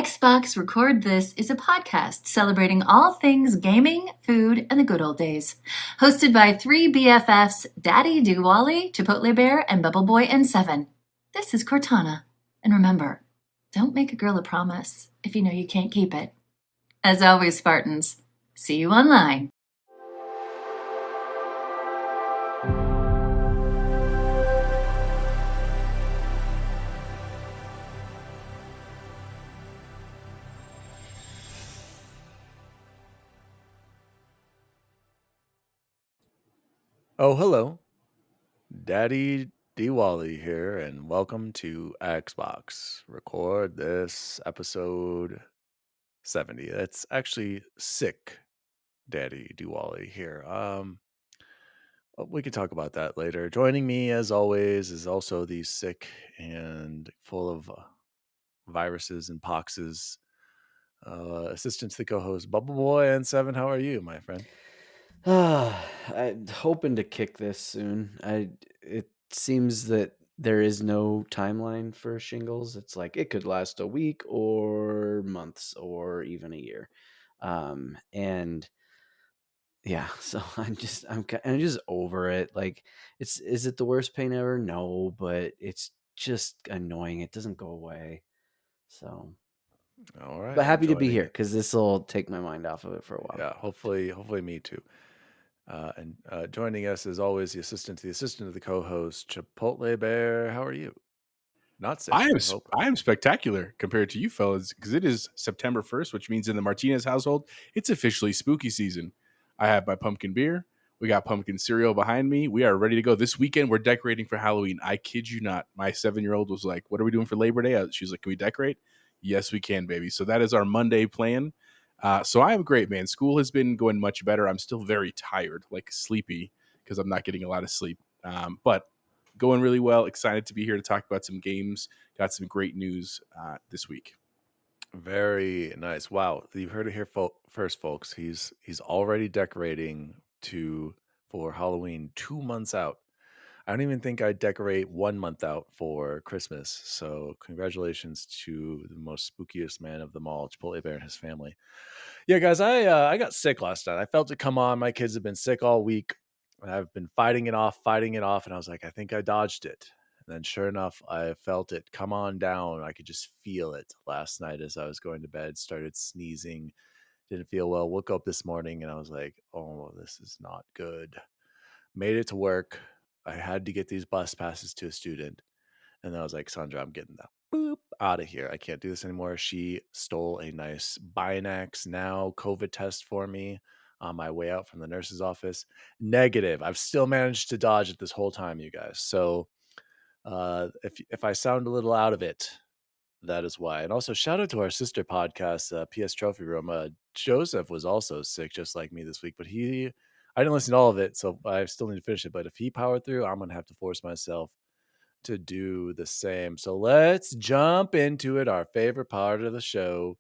Xbox Record This is a podcast celebrating all things gaming, food, and the good old days. Hosted by three BFFs, Daddy Diwali, Chipotle Bear, and Bubble Boy and Seven. This is Cortana. And remember, don't make a girl a promise if you know you can't keep it. As always, Spartans, see you online. Oh, hello. Daddy Diwali here, and welcome to Xbox. Record this episode 70. That's actually sick, Daddy Diwali here. We can talk about that later. Joining me, as always, is also the sick and full of viruses and poxes assistant to the co-host, Bubble Boy and Seven. How are you, my friend? I'm hoping to kick this soon. It seems that there is no timeline for shingles. It's like it could last a week or months or even a year. And yeah, so I'm just over it. Like is it the worst pain ever? No, but it's just annoying. It doesn't go away. So, All right. but happy to be joining here it. because this will take my mind off of it for a while. Yeah, hopefully me too. And joining us as always, the assistant to the co-host, Chipotle Bear. How are you? Not sick. I am spectacular compared to you fellas because it is September 1st, which means in the Martinez household, it's officially spooky season. I have my pumpkin beer. We got pumpkin cereal behind me. We are ready to go. This weekend, we're decorating for Halloween. I kid you not. My 7-year-old was like, "What are we doing for Labor Day?" She was like, "Can we decorate?" Yes, we can, baby. So that is our Monday plan. So I am great, man. School has been going much better. I'm still very tired, like sleepy, because I'm not getting a lot of sleep. But going really well. Excited to be here to talk about some games. Got some great news this week. Very nice. Wow, you've heard it here first, folks. He's already decorating for Halloween 2 months out. I don't even think I decorate 1 month out for Christmas. So congratulations to the most spookiest man of them all, Chipotle Bear and his family. Yeah, guys, I got sick last night. I felt it come on. My kids have been sick all week. I've been fighting it off, and I was like, I think I dodged it. And then sure enough, I felt it come on down. I could just feel it last night as I was going to bed, started sneezing, didn't feel well, woke up this morning and I was like, oh, this is not good. Made it to work. I had to get these bus passes to a student. And then I was like, Sandra, I'm getting the boop out of here. I can't do this anymore. She stole a nice Binax Now COVID test for me on my way out from the nurse's office. Negative. I've still managed to dodge it this whole time, you guys. So if I sound a little out of it, that is why. And also shout out to our sister podcast, PS Trophy Room. Joseph was also sick just like me this week, but I didn't listen to all of it, so I still need to finish it. But if he powered through, I'm going to have to force myself to do the same. So let's jump into it. Our favorite part of the show,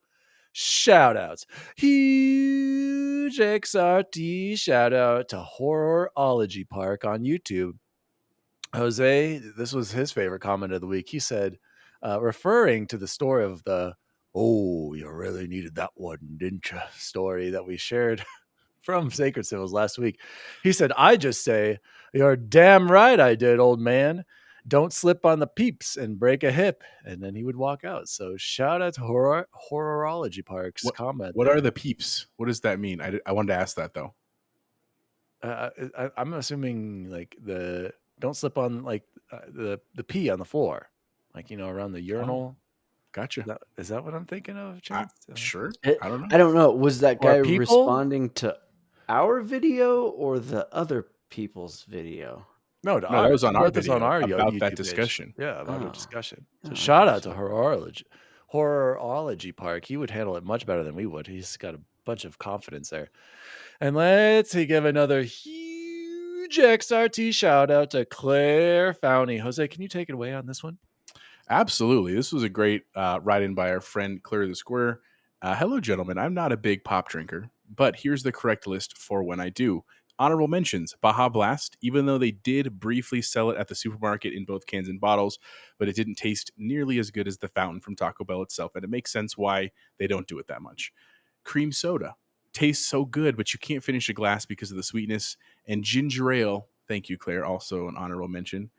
shoutouts. Huge XRT shout out to Horrorology Park on YouTube. Jose, this was his favorite comment of the week. He said, referring to the story of the, "Oh, you really needed that one, didn't you?" story that we shared from Sacred Symbols last week. He said, I just say, "You're damn right I did, old man. Don't slip on the peeps and break a hip." And then he would walk out. So shout out to Horrorology Park's comment. What are the peeps? What does that mean? I wanted to ask that though. I'm assuming like don't slip on like the pee on the floor, like, around the urinal. Oh, gotcha. Is that what I'm thinking of, Chance? Sure. I don't know. I don't know. Was that guy people? responding to our video or the other people's video? No, that was on our video about YouTube that page. discussion. Yeah, about our discussion. So Oh, shout out to Horrorology Park. He would handle it much better than we would. He's got a bunch of confidence there. And let's give another huge XRT shout out to Claire Fowney. Jose, can you take it away on this one? Absolutely. This was a great write-in by our friend Claire the Square. Hello, gentlemen. I'm not a big pop drinker, but here's the correct list for when I do. Honorable mentions, Baja Blast, even though they did briefly sell it at the supermarket in both cans and bottles, but it didn't taste nearly as good as the fountain from Taco Bell itself, and it makes sense why they don't do it that much. Cream soda tastes so good, but you can't finish a glass because of the sweetness. And ginger ale, thank you, Claire, also an honorable mention.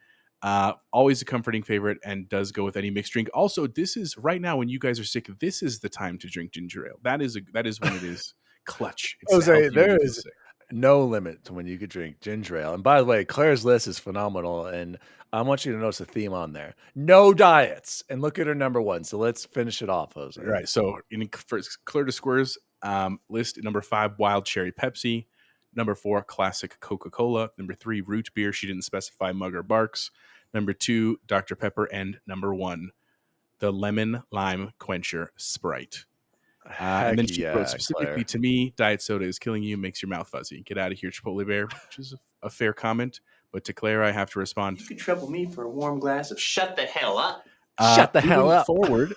Always a comforting favorite and does go with any mixed drink. Also, this is right now when you guys are sick, this is the time to drink ginger ale. That is when it is clutch. It's Jose, healthy when there you feel is sick. no limit to when you could drink ginger ale. And by the way, Claire's list is phenomenal. And I want you to notice a theme on there. No diets. And look at her number one. So let's finish it off, Jose. Right. So in first Claire to Square's list, number 5, wild cherry Pepsi. Number 4, classic Coca-Cola. Number 3, root beer. She didn't specify mug or barks. Number 2, Dr. Pepper. And number 1, the lemon lime quencher Sprite. And then she wrote specifically Claire. to me, diet soda is killing you, makes your mouth fuzzy. Get out of here, Chipotle Bear, which is a fair comment. But to Claire, I have to respond. You could trouble me for a warm glass of shut the hell up. Shut the hell up. Forward,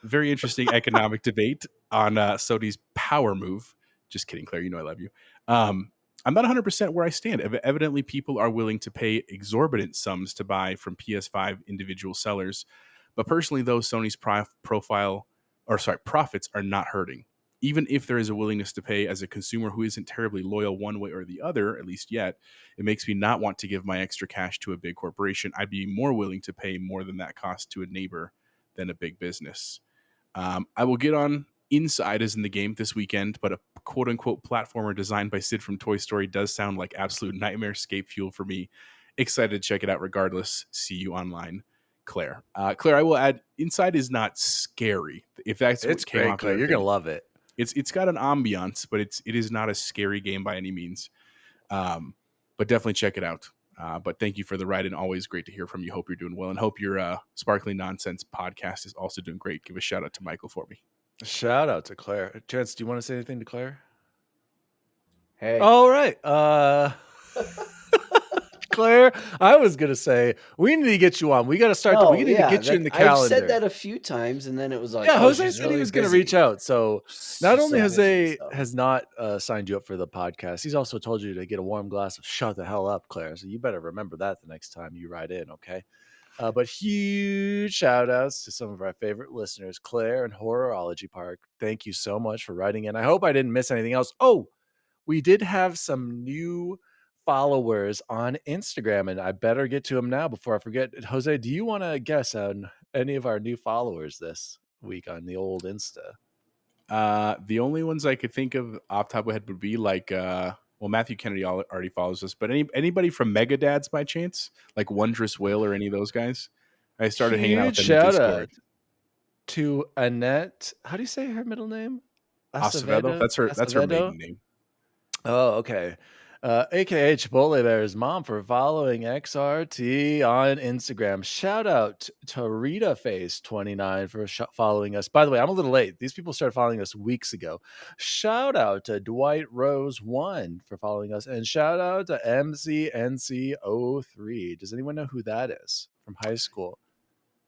very interesting economic debate on Sony's power move. Just kidding, Claire. You know I love you. I'm not 100% where I stand. Evidently, people are willing to pay exorbitant sums to buy from PS5 individual sellers. But personally, though, Sony's profits are not hurting. Even if there is a willingness to pay as a consumer who isn't terribly loyal one way or the other, at least yet, it makes me not want to give my extra cash to a big corporation. I'd be more willing to pay more than that cost to a neighbor than a big business. I will get on Inside as in the game this weekend, but a quote-unquote platformer designed by Sid from Toy Story does sound like absolute nightmare escape fuel for me. Excited to check it out regardless. See you online. Claire. Claire, I will add, Inside is not scary. If that's what came great, off Claire. You're going to love it. It's got an ambiance, but it is not a scary game by any means. But definitely check it out. But thank you for the ride, and always great to hear from you. Hope you're doing well, and hope your Sparkling Nonsense podcast is also doing great. Give a shout out to Michael for me. Shout out to Claire. Chance, do you want to say anything to Claire? Hey. All right. Claire, I was going to say, we need to get you on. We got to start. We need to get you in the calendar. I've said that a few times, and then it was like, yeah, Jose said really he was going to busy. reach out. So not only Jose busy, so. has not signed you up for the podcast, he's also told you to get a warm glass of shut the hell up, Claire. So you better remember that the next time you ride in, okay? But huge shout outs to some of our favorite listeners, Claire and Horrorology Park. Thank you so much for writing in. I hope I didn't miss anything else. Oh, we did have some new followers on Instagram, and I better get to them now before I forget. Jose, do you want to guess on any of our new followers this week on the old Insta? The only ones I could think of off the top of my head would be like, Matthew Kennedy already follows us, but anybody from Mega Dads by chance, like Wondrous Will or any of those guys? I started hanging out with them in Shout Discord. out to Annette. How do you say her middle name? Acevedo. That's her maiden name. Oh, okay. AKA Chipotle Bear's mom for following XRT on Instagram. Shout out to Rita Face 29 for following us. By the way, I'm a little late. These people started following us weeks ago. Shout out to Dwight Rose 1 for following us, and shout out to MCNC03. Does anyone know who that is from high school?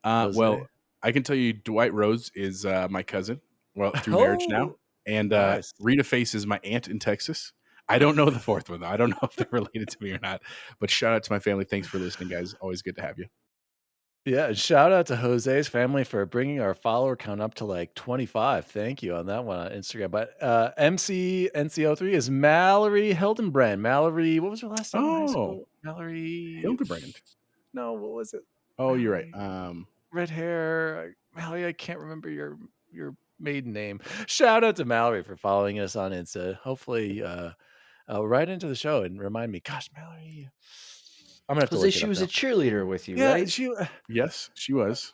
Well, I can tell you Dwight Rose is my cousin. Well, through marriage now. And nice. Rita Face is my aunt in Texas. I don't know the fourth one, though. I don't know if they're related to me or not. But shout out to my family. Thanks for listening, guys. Always good to have you. Yeah, and shout out to Jose's family for bringing our follower count up to like 25. Thank you on that one on Instagram. But MCNCO3 is Mallory Hildenbrand. Mallory, what was her last name in high school? Mallory Hildenbrand. No, what was it? Oh, you're right. Red hair. Mallory, I can't remember your maiden name. Shout out to Mallory for following us on Insta. Hopefully, write into the show and remind me. Gosh, Mallory, I'm gonna have to look it she up was now. a cheerleader with you, Yeah, right? Yes, she was.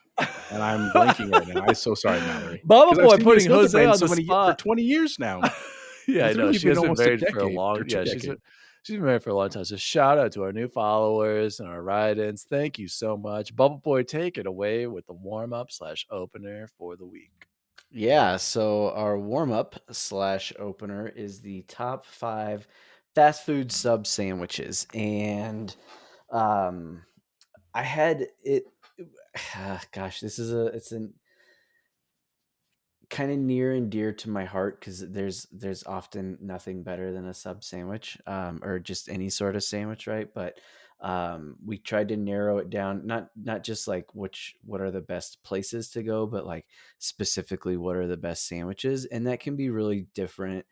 And I'm blanking right now. I'm so sorry, Mallory. Bubba Boy putting Jose on the spot for 20 years now. Yeah, I know. She has been married for a decade, long. Yeah, she's been married for a long time. So shout out to our new followers and our write-ins. Thank you so much, Bubba Boy. Take it away with the warm-up / opener for the week. Yeah, so our warm-up / opener is the top 5 fast food sub sandwiches, and I had it. Gosh, it's kind of near and dear to my heart because there's often nothing better than a sub sandwich, or just any sort of sandwich, right? But we tried to narrow it down, not just like what are the best places to go, but like specifically what are the best sandwiches, and that can be really different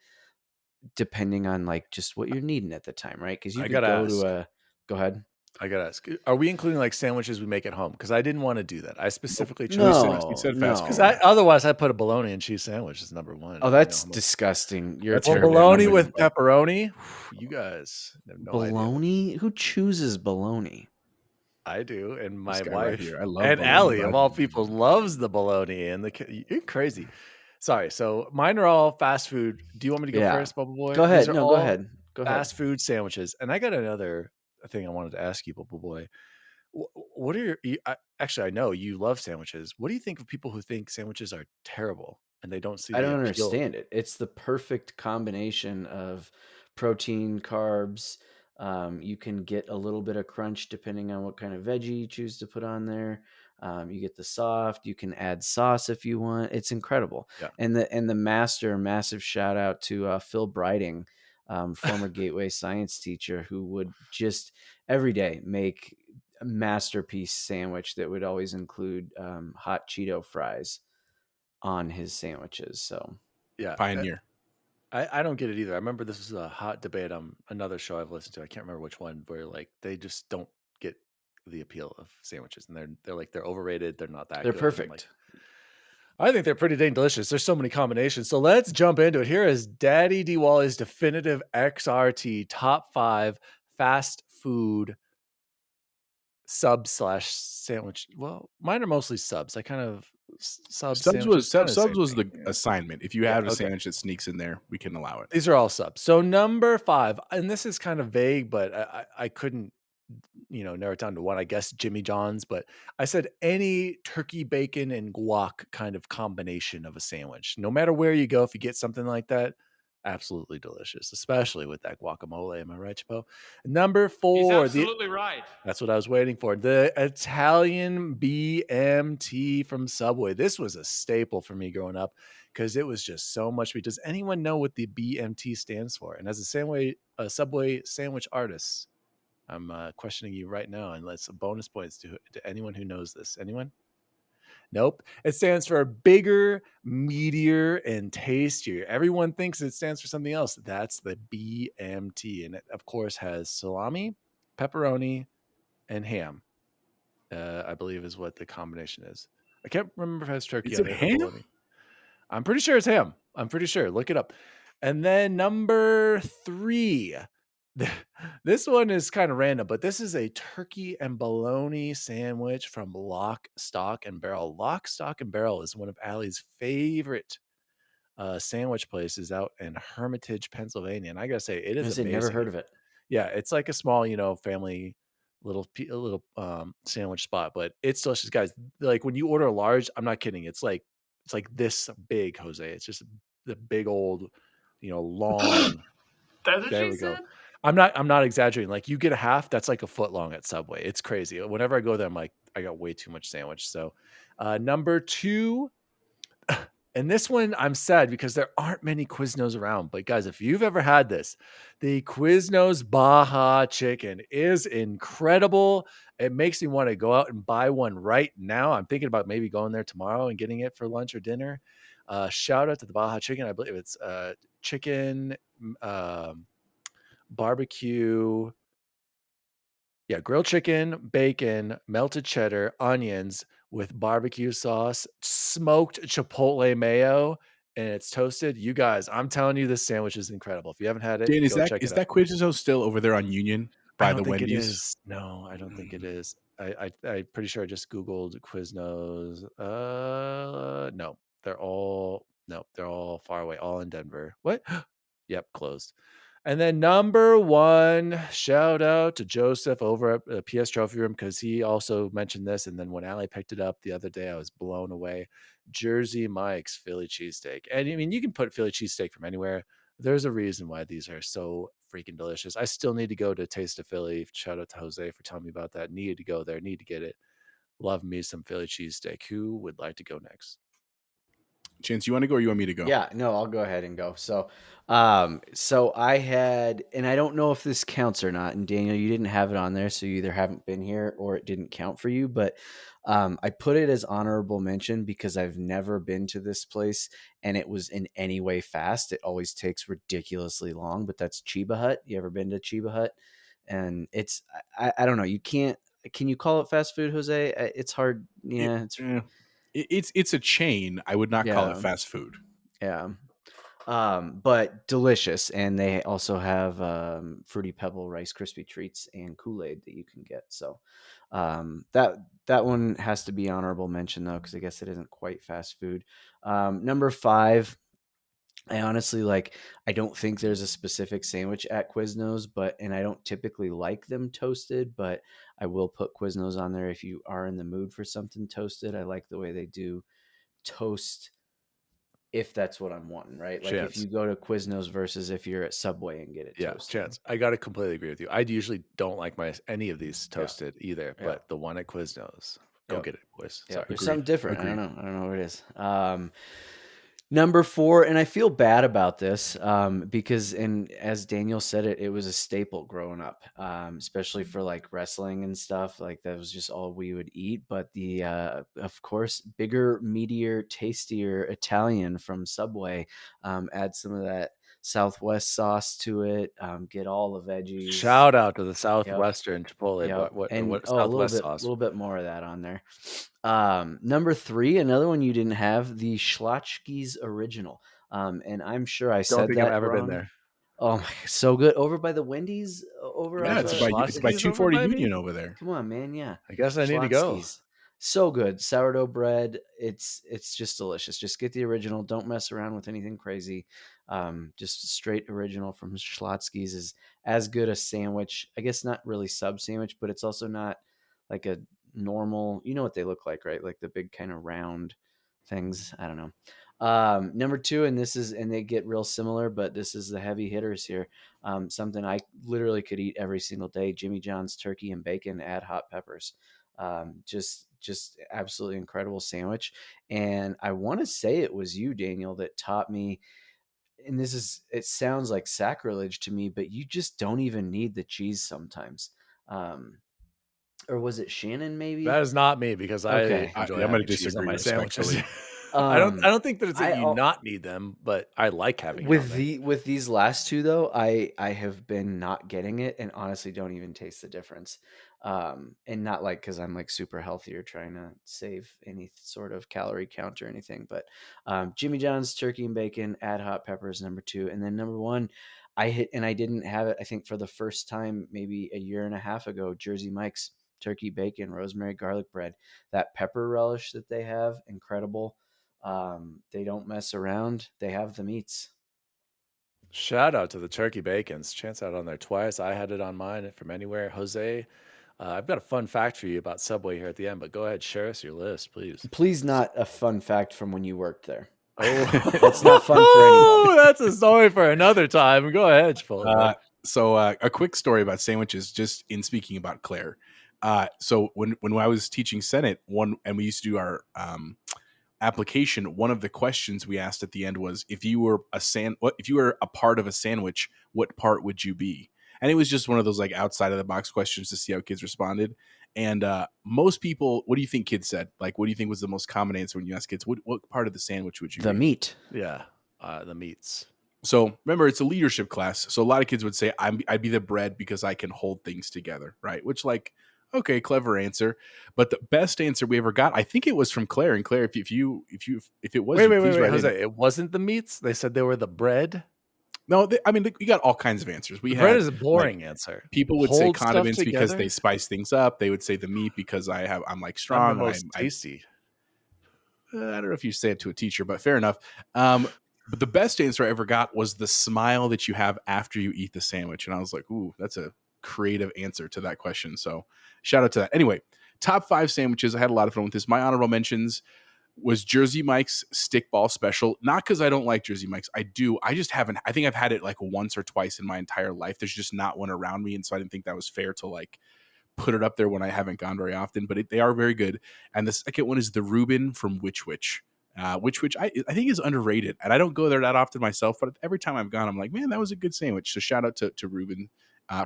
depending on like just what you're needing at the time, right? Because you I could gotta go ask. to a go ahead. I gotta ask. Are we including like sandwiches we make at home? Because I didn't want to do that. I specifically You chose said, fast. you No, said fast Because food. no. otherwise I put a bologna and cheese sandwich as number one. Oh, And you know that's how much. disgusting. You're a That's Well, fair. terrible bologna human. with pepperoni. You guys have no idea. Bologna? Who chooses bologna? I do, and This my guy right wife here. I love and bologna, Allie of bud. all people loves the bologna and you're crazy. Sorry, so mine are all fast food. Do you want me to go Yeah. first, Bubble Boy? Go ahead. These are No, go all ahead. Go ahead. fast food sandwiches, and I got another thing I wanted to ask you, Bubble Boy. What are actually, I know you love sandwiches. What do you think of people who think sandwiches are terrible and they don't see I the don't appeal? understand it. It's the perfect combination of protein, carbs. You can get a little bit of crunch depending on what kind of veggie you choose to put on there. You get the soft. You can add sauce if you want. It's incredible. Yeah. And the massive shout out to Phil Briding, former Gateway science teacher, who would just every day make a masterpiece sandwich that would always include hot Cheeto fries on his sandwiches. So Yeah, Pioneer. I don't get it either. I remember this was a hot debate on another show I've listened to. I can't remember which one, where like they just don't get the appeal of sandwiches, and they're like they're overrated. They're not that they're good. I'm like, perfect. I think they're pretty dang delicious. There's so many combinations. So let's jump into it. Here is Daddy Diwali's definitive XRT top 5 fast food sub/sandwich. Well, mine are mostly subs. I kind of Subs was the Yeah. assignment. If you Yeah, have a okay. sandwich that sneaks in there, we can allow it. These are all subs. So number 5, and this is kind of vague, but I couldn't narrow it down to one. I guess Jimmy John's, but I said any turkey, bacon, and guac kind of combination of a sandwich. No matter where you go, if you get something like that, absolutely delicious, especially with that guacamole. Am I right, Chapo? Number 4, He's absolutely right. that's what I was waiting for. The Italian BMT from Subway. This was a staple for me growing up because it was just so much. Does anyone know what the BMT stands for? And as a Subway sandwich artist, I'm questioning you right now, and let's bonus points to anyone who knows this. Anyone? Nope. It stands for bigger, meatier, and tastier. Everyone thinks it stands for something else. That's the BMT, and it, of course, has salami, pepperoni, and ham. I believe is what the combination is. I can't remember if it has turkey Is on it it or ham? bologna. I'm pretty sure it's ham. I'm pretty sure. Look it up. And then number 3. This one is kind of random, but this is a turkey and bologna sandwich from Lock, Stock, and Barrel. Lock, Stock, and Barrel is one of Allie's favorite sandwich places out in Hermitage, Pennsylvania. And I gotta say, it is I've amazing. never heard of it. Yeah, it's like a small, family little sandwich spot, but it's delicious, guys. Like when you order a large, I'm not kidding. It's like this big, Jose. It's just the big old, long. That's what There she we go. said. I'm not exaggerating. Like you get a half, that's like a foot long at Subway. It's crazy. Whenever I go there, I'm like, I got way too much sandwich. So number 2, and this one I'm sad because there aren't many Quiznos around. But guys, if you've ever had this, the Quiznos Baja Chicken is incredible. It makes me want to go out and buy one right now. I'm thinking about maybe going there tomorrow and getting it for lunch or dinner. Shout out to the Baja Chicken. I believe it's chicken, barbecue. Yeah, grilled chicken, bacon, melted cheddar, onions with barbecue sauce, smoked chipotle mayo, and it's toasted. You guys, I'm telling you, this sandwich is incredible. If you haven't had it, Dan, go check it out. that Quiznos still over there on Union I by don't the think it Wendy's? is. No, I don't think it is. I'm pretty sure I just Googled Quiznos. No, they're all far away, all in Denver. What? Yep, closed. And then number 1, shout out to Joseph over at PS Trophy Room because he also mentioned this. And then when Allie picked it up the other day, I was blown away. Jersey Mike's Philly cheesesteak. And I mean, you can put Philly cheesesteak from anywhere. There's a reason why these are so freaking delicious. I still need to go to Taste of Philly. Shout out to Jose for telling me about that. Needed to go there. Need to get it. Love me some Philly cheesesteak. Who would like to go next? Chance, you want to go or you want me to go? Yeah, no, I'll go ahead and go. So I had, and I don't know if this counts or not. And Daniel, you didn't have it on there, so you either haven't been here or it didn't count for you. But I put it as honorable mention because I've never been to this place and it was in any way fast. It always takes ridiculously long, but that's Chiba Hut. You ever been to Chiba Hut? And it's, I don't know. Can you call it fast food, Jose? It's hard. Yeah. It's a chain. I would not call it Yeah. fast food. Yeah. But delicious. And they also have Fruity Pebble Rice Krispie treats and Kool-Aid that you can get. So that one has to be honorable mention though, because I guess it isn't quite fast food. Number 5, I honestly I don't think there's a specific sandwich at Quiznos, and I don't typically like them toasted, but I will put Quiznos on there if you are in the mood for something toasted. I like the way they do toast if that's what I'm wanting, right? Like if you go to Quiznos versus if you're at Subway and get it toasted. Chance, I got to completely agree with you. I usually don't like any of these toasted either, but the one at Quiznos, go get it, boys. Yeah, there's Sorry. something different. I don't know what it is. Number 4, and I feel bad about this because, and as Daniel said it was a staple growing up, especially for like wrestling and stuff. Like that was just all we would eat. But the, of course, bigger, meatier, tastier Italian from Subway, add some of that Southwest sauce to it, get all the veggies. Shout out to the Southwestern Chipotle. Yep. What Southwest sauce? A little bit more of that on there. Number 3, another one you didn't have, the Schlotzsky's Original. And I'm sure I said that I've ever wrong. been there. Oh my, so good. Over by the Wendy's it's by 240 Union over there. Come on, man. Yeah. I guess I need to go. So good. Sourdough bread. It's just delicious. Just get the original. Don't mess around with anything crazy. Just straight original from Schlotzsky's is as good a sandwich. I guess not really sub sandwich, but it's also not like a normal, you know what they look like, right? Like the big kind of round things. I don't know. Number 2, and they get real similar, but this is the heavy hitters here. Something I literally could eat every single day. Jimmy John's turkey and bacon, add hot peppers. Just absolutely incredible sandwich. And I want to say it was you, Daniel, that taught me, and it sounds like sacrilege to me, but you just don't even need the cheese sometimes. Or was it Shannon? Maybe that is not me because I'm going to disagree on my sandwiches. I don't think that it's that you not need them, but I like having it with these last 2 though. I have been not getting it, and honestly don't even taste the difference. And not like because I'm like super healthy or trying to save any sort of calorie count or anything, but Jimmy John's turkey and bacon, add hot peppers, number 2, and then number 1. I hit, and I didn't have it, I think, for the first time maybe a year and a half ago. Jersey Mike's turkey bacon, rosemary garlic bread, that pepper relish that they have, incredible. They don't mess around. They have the meats. Shout out to the turkey bacons. Chance out on there twice. I had it on mine from anywhere. Jose, I've got a fun fact for you about Subway here at the end, but go ahead, share us your list, please. Please, not a fun fact from when you worked there. Oh, that's not fun for anybody. That's a story for another time. Go ahead, Chipotle. So a quick story about sandwiches, just in speaking about Claire. So when I was teaching Senate, and we used to do our application, one of the questions we asked at the end was, if you were a part of a sandwich, what part would you be? And it was just one of those like outside of the box questions to see how kids responded. And most people, what do you think kids said? Like, what do you think was the most common answer when you ask kids, what part of the sandwich would you be? The meat. Yeah, the meats. So remember, it's a leadership class. So a lot of kids would say, I'd be the bread because I can hold things together, right? Which, like, okay, clever answer. But the best answer we ever got, I think it was from Claire. And Claire, if it was, wait, Jose, it wasn't the meats. They said they were the bread. No, we got all kinds of answers. Bread is a boring answer. People would say condiments because they spice things up. They would say the meat because I'm like strong. I'm the most tasty. I don't know if you say it to a teacher, but fair enough. But the best answer I ever got was the smile that you have after you eat the sandwich. And I was like, ooh, that's a creative answer to that question. So shout out to that. Anyway, top 5 sandwiches. I had a lot of fun with this. My honorable mentions was Jersey Mike's stickball special. Not because I don't like Jersey Mike's. I do. I just haven't. I think I've had it like once or twice in my entire life. There's just not one around me. And so I didn't think that was fair to like put it up there when I haven't gone very often. But they are very good. And the second one is the Reuben from Which Wich. which I think is underrated. And I don't go there that often myself, but every time I've gone, I'm like, man, that was a good sandwich. So shout out to Ruben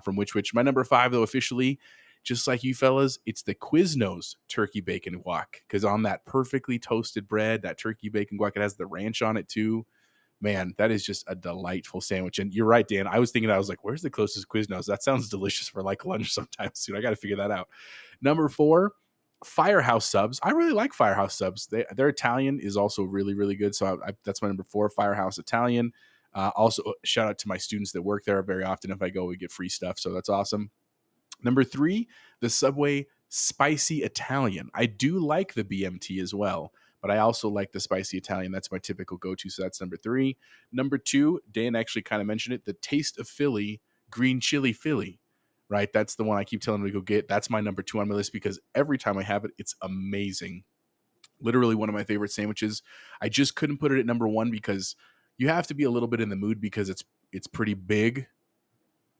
from Which. My number 5, though, officially, just like you fellas, it's the Quiznos turkey bacon guac. Because on that perfectly toasted bread, that turkey bacon guac, it has the ranch on it too. Man, that is just a delightful sandwich. And you're right, Dan. I was like, where's the closest Quiznos? That sounds delicious for like lunch sometime soon. I got to figure that out. Number 4, Firehouse subs. I really like Firehouse subs. Their Italian is also really, really good. So that's my number 4, Firehouse Italian. Also, shout out to my students that work there very often. If I go, we get free stuff. So that's awesome. Number 3, the Subway Spicy Italian. I do like the BMT as well, but I also like the Spicy Italian. That's my typical go-to. So that's number 3. Number 2, Dan actually kind of mentioned it, the Taste of Philly Green Chili Philly. Right? That's the one I keep telling them to go get. That's my number 2 on my list because every time I have it, it's amazing. Literally one of my favorite sandwiches. I just couldn't put it at number 1 because you have to be a little bit in the mood because it's pretty big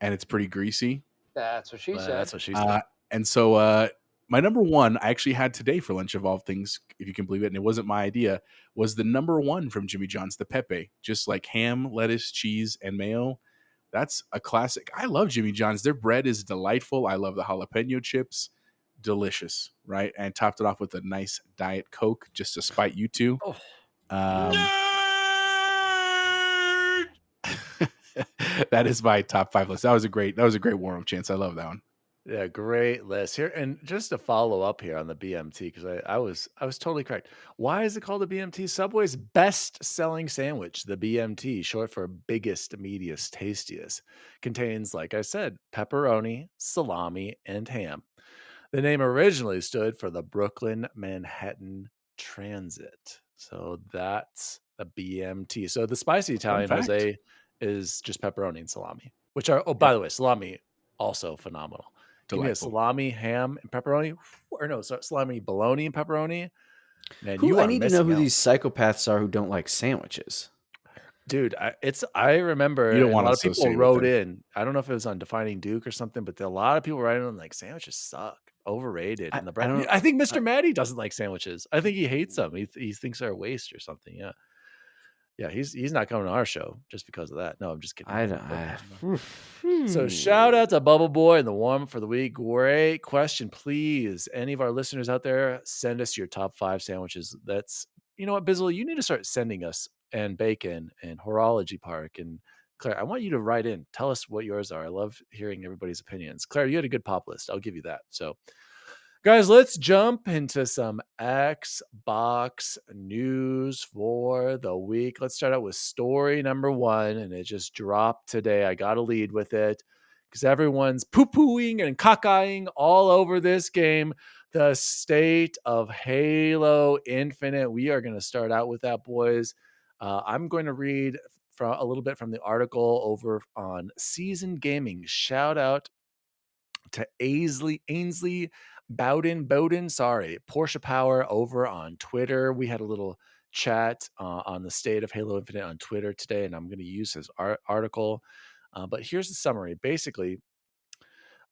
and it's pretty greasy. That's what she said. That's what she said. And so my number 1 I actually had today for lunch of all things, if you can believe it, and it wasn't my idea, was the number 1 from Jimmy John's, the Pepe. Just like ham, lettuce, cheese, and mayo. That's a classic. I love Jimmy John's. Their bread is delightful. I love the jalapeno chips. Delicious, right? And topped it off with a nice Diet Coke just to spite you two. That is my top 5 list. That was a great warm-up, Chance. I love that one. Yeah, great list here. And just to follow up here on the BMT, because I was totally correct. Why is it called the BMT? Subway's best-selling sandwich, the BMT, short for biggest, meatiest, tastiest, contains, like I said, pepperoni, salami, and ham. The name originally stood for the Brooklyn Manhattan Transit. So that's the BMT. So the spicy Italian, fact. Jose, is just pepperoni and salami, which are, by the way, salami, also phenomenal. Give me a Delightful. salami, ham, and pepperoni, or no, sorry, salami, bologna, and pepperoni. Man, I you are need to know who missing out. these psychopaths are who don't like sandwiches. Dude, I remember You don't a want lot to of people associate with wrote them. in. I don't know if it was on Defining Duke or something, but a lot of people writing on like sandwiches suck, overrated. And the bread. I think Mr. Maddie doesn't like sandwiches. I think he hates them. He thinks they're a waste or something. Yeah. Yeah, he's not coming to our show just because of that. No, I'm just kidding. So shout out to Bubble Boy and the warm up for the week. Great question. Please, any of our listeners out there, send us your top 5 sandwiches. That's, you know what, Bizzle, you need to start sending us, and Bacon and Horology Park and Claire, I want you to write in. Tell us what yours are. I love hearing everybody's opinions. Claire, you had a good pop list. I'll give you that. So guys, let's jump into some Xbox news for the week. Let's start out with story number 1, and it just dropped today. I got to lead with it because everyone's poo-pooing and cacaing all over this game. The state of Halo Infinite. We are going to start out with that, boys. I'm going to read a little bit from the article over on Seasoned Gaming. Shout out to Ainsley Bowden, Porsche Power over on Twitter. We had a little chat on the state of Halo Infinite on Twitter today, and I'm going to use his article. But here's the summary. Basically,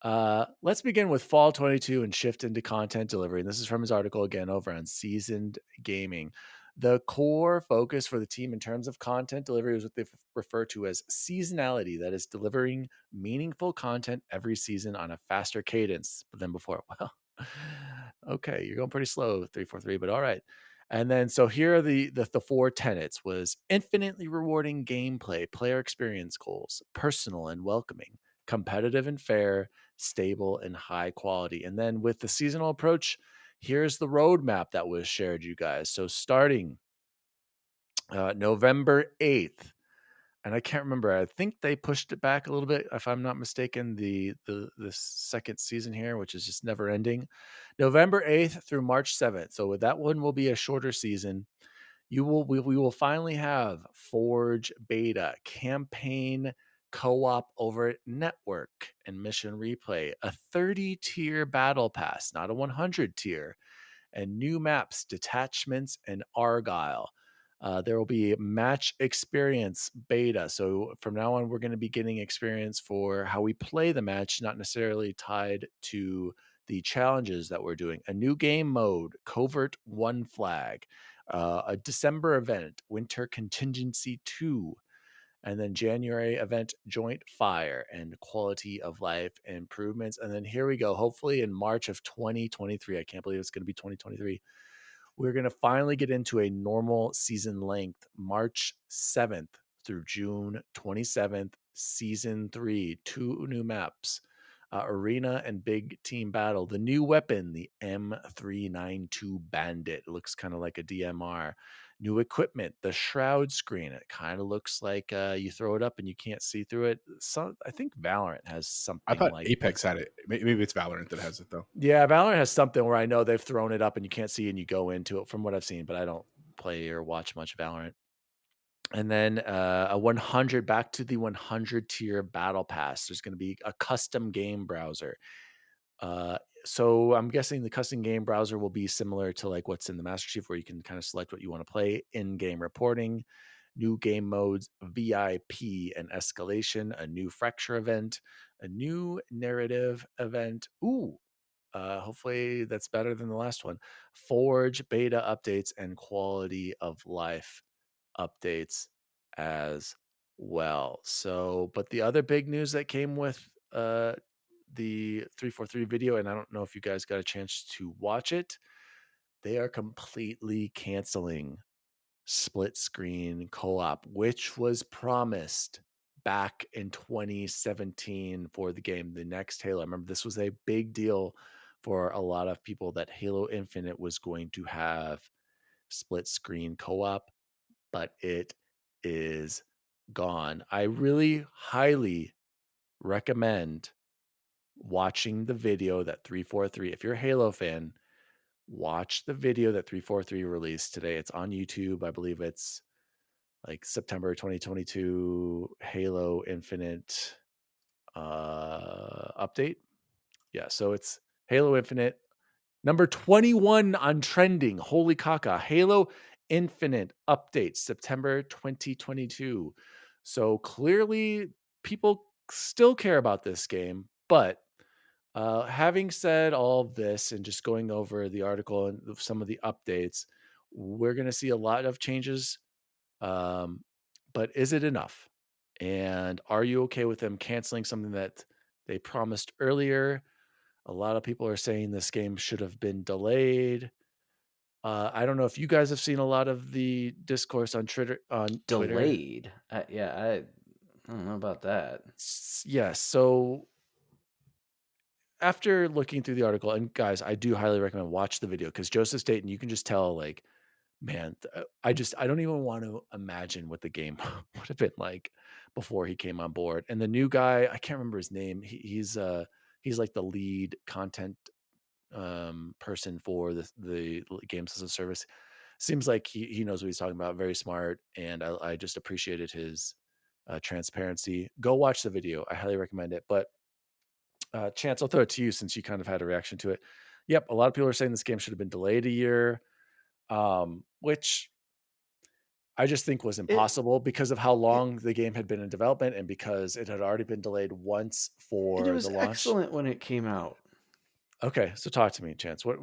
let's begin with Fall 22 and shift into content delivery. And this is from his article again over on Seasoned Gaming. The core focus for the team in terms of content delivery is what they refer to as seasonality. That is delivering meaningful content every season on a faster cadence than before. Well, okay, you're going pretty slow, 343, but all right. And then, so here are the 4 tenets: was infinitely rewarding gameplay, player experience goals, personal and welcoming, competitive and fair, stable and high quality. And then with the seasonal approach, here's the roadmap that was shared, you guys. So starting November 8th, and I can't remember, I think they pushed it back a little bit, if I'm not mistaken, the second season here, which is just never ending. November 8th through March 7th. So that one will be a shorter season. We will finally have Forge beta, campaign, co-op over at network, and mission replay, a 30-tier battle pass, not a 100-tier, and new maps, detachments, and Argyle. There will be match experience beta. So from now on, we're going to be getting experience for how we play the match, not necessarily tied to the challenges that we're doing. A new game mode, Covert One Flag, A December event, Winter Contingency 2, and then January event, Joint Fire and Quality of Life improvements. And then here we go. Hopefully in March of 2023, I can't believe it's going to be 2023. We're going to finally get into a normal season length, March 7th through June 27th, season 3, 2 new maps. Arena and Big Team Battle. The new weapon, the M392 Bandit. It looks kind of like a DMR. New equipment, the Shroud screen. It kind of looks like you throw it up and you can't see through it. I think Valorant has something I thought like Apex had it. Maybe it's Valorant that has it though. Yeah, Valorant has something where I know they've thrown it up and you can't see and you go into it from what I've seen, but I don't play or watch much Valorant. And then a 100 back to the 100 tier battle pass. There's going to be a custom game browser. So I'm guessing the custom game browser will be similar to like what's in the Master Chief, where you can kind of select what you want to play. In-game reporting, new game modes, VIP and escalation, a new fracture event, a new narrative event. Hopefully that's better than the last one. Forge beta updates and quality of life updates as well. So, but the other big news that came with the 343 video, and I don't know if you guys got a chance to watch it, they are completely canceling split screen co-op, which was promised back in 2017 for the game, the next Halo. I remember this was a big deal for a lot of people that Halo Infinite was going to have split screen co-op, but it is gone. I really highly recommend watching the video that 343. If you're a Halo fan, watch the video that 343 released today. It's on YouTube. I believe it's like September 2022 Halo Infinite update. Yeah, so it's Halo Infinite number 21 on trending. Holy caca. Halo Infinite update September 2022. So clearly people still care about this game, but having said all of this and just going over the article and some of the updates, we're going to see a lot of changes. But is it enough? And are you okay with them canceling something that they promised earlier? A lot of people are saying this game should have been delayed. I don't know if you guys have seen a lot of the discourse on Twitter. Delayed. I don't know about that. Yes. So after looking through the article, and guys, I do highly recommend watch the video because Joseph Staten, you can just tell, like, man, I don't even want to imagine what the game would have been like before he came on board. And the new guy, I can't remember his name. He's like the lead content person for the games as a service. Seems like he knows what he's talking about. Very smart, and I just appreciated his transparency. Go watch the video. I highly recommend it. But Chance, I'll throw it to you since you kind of had a reaction to it. Yep, a lot of people are saying this game should have been delayed a year, which I just think was impossible because of how long the game had been in development and because it had already been delayed once And for it was the launch. excellent when it came out. Okay, so talk to me, Chance. What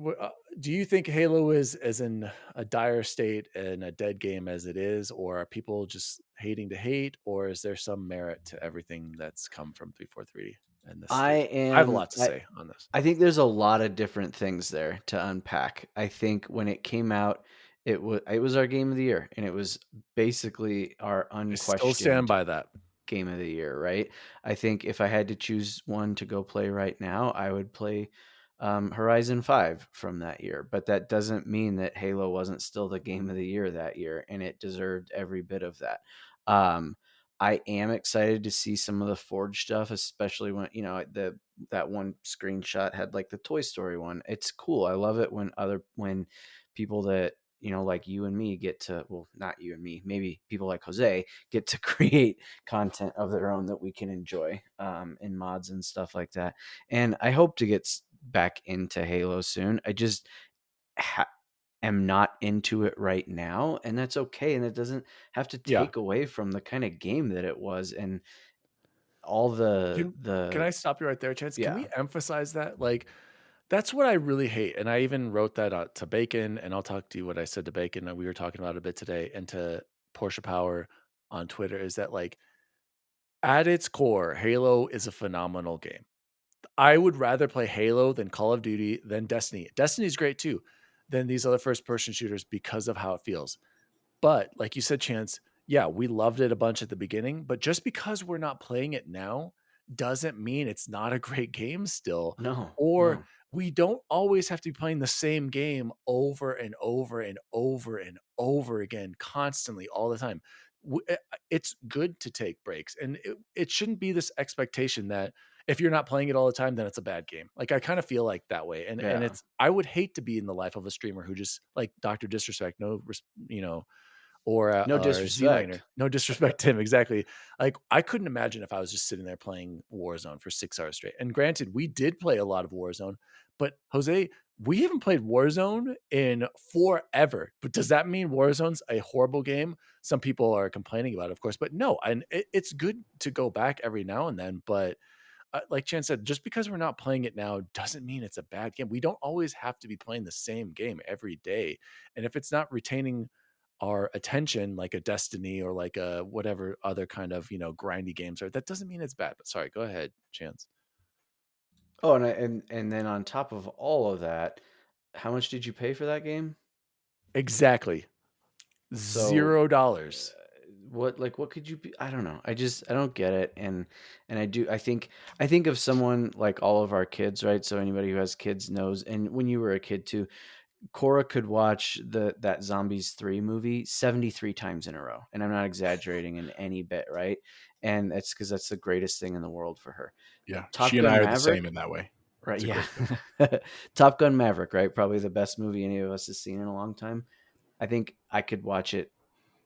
do you think Halo is as in a dire state and a dead game as it is, or are people just hating to hate, or is there some merit to everything that's come from 343 and this state? I have a lot to say on this. I think there's a lot of different things there to unpack. I think when it came out, it was our game of the year, and it was basically our I still unquestioned stand by that. game of the year, right? I think if I had to choose one to go play right now, I would play Horizon 5 from that year. But that doesn't mean that Halo wasn't still the game of the year that year, and it deserved every bit of that. I am excited to see some of the Forge stuff, especially when that one screenshot had like the Toy Story one. It's cool. I love it when people that like you and me get to, well, not you and me, maybe people like Jose get to create content of their own that we can enjoy in mods and stuff like that. And I hope to get back into Halo soon. I just am not into it right now, and that's okay. And it doesn't have to take away from the kind of game that it was and all Can I stop you right there, Chance? Yeah. Can we emphasize that? Like, That's what I really hate, and I even wrote that out to Bacon, and I'll talk to you what I said to Bacon, and we were talking about it a bit today, and to Porsche Power on Twitter, is that, like, at its core, Halo is a phenomenal game. I would rather play Halo than Call of Duty than Destiny. Destiny's great too, than these other first-person shooters because of how it feels. But like you said, Chance, yeah, we loved it a bunch at the beginning, but just because we're not playing it now doesn't mean it's not a great game still. No, Or no. we don't always have to be playing the same game over and over and over and over again, constantly, all the time. It's good to take breaks, and it shouldn't be this expectation that if you're not playing it all the time, then it's a bad game. Like, I kind of feel like that way, and Yeah. it's I would hate to be in the life of a streamer who just like Dr. Disrespect, you know, No or Z-Laner. disrespect. No disrespect to him, exactly. Like, I couldn't imagine if I was just sitting there playing Warzone for 6 hours straight. And granted, we did play a lot of Warzone, but Jose, we haven't played Warzone in forever. But does that mean Warzone's a horrible game? Some people are complaining about it, of course, but no. And it's good to go back every now and then. But like Chan said, just because we're not playing it now doesn't mean it's a bad game. We don't always have to be playing the same game every day. And if it's not retaining our attention like a Destiny or like a whatever other kind of, grindy games are, that doesn't mean it's bad. But sorry, go ahead, Chance. Oh, and then on top of all of that, how much did you pay for that game? Exactly. So $0. what could you be? I don't know. I don't get it. And I think of someone like all of our kids, right? So anybody who has kids knows, and when you were a kid too, Cora could watch that Zombies 3 movie 73 times in a row. And I'm not exaggerating in any bit, right? And that's because that's the greatest thing in the world for her. Yeah, Top she and I Gun are the same Maverick, in that way. right? It's a Yeah. great film. Top Gun Maverick, right? Probably the best movie any of us has seen in a long time. I think I could watch it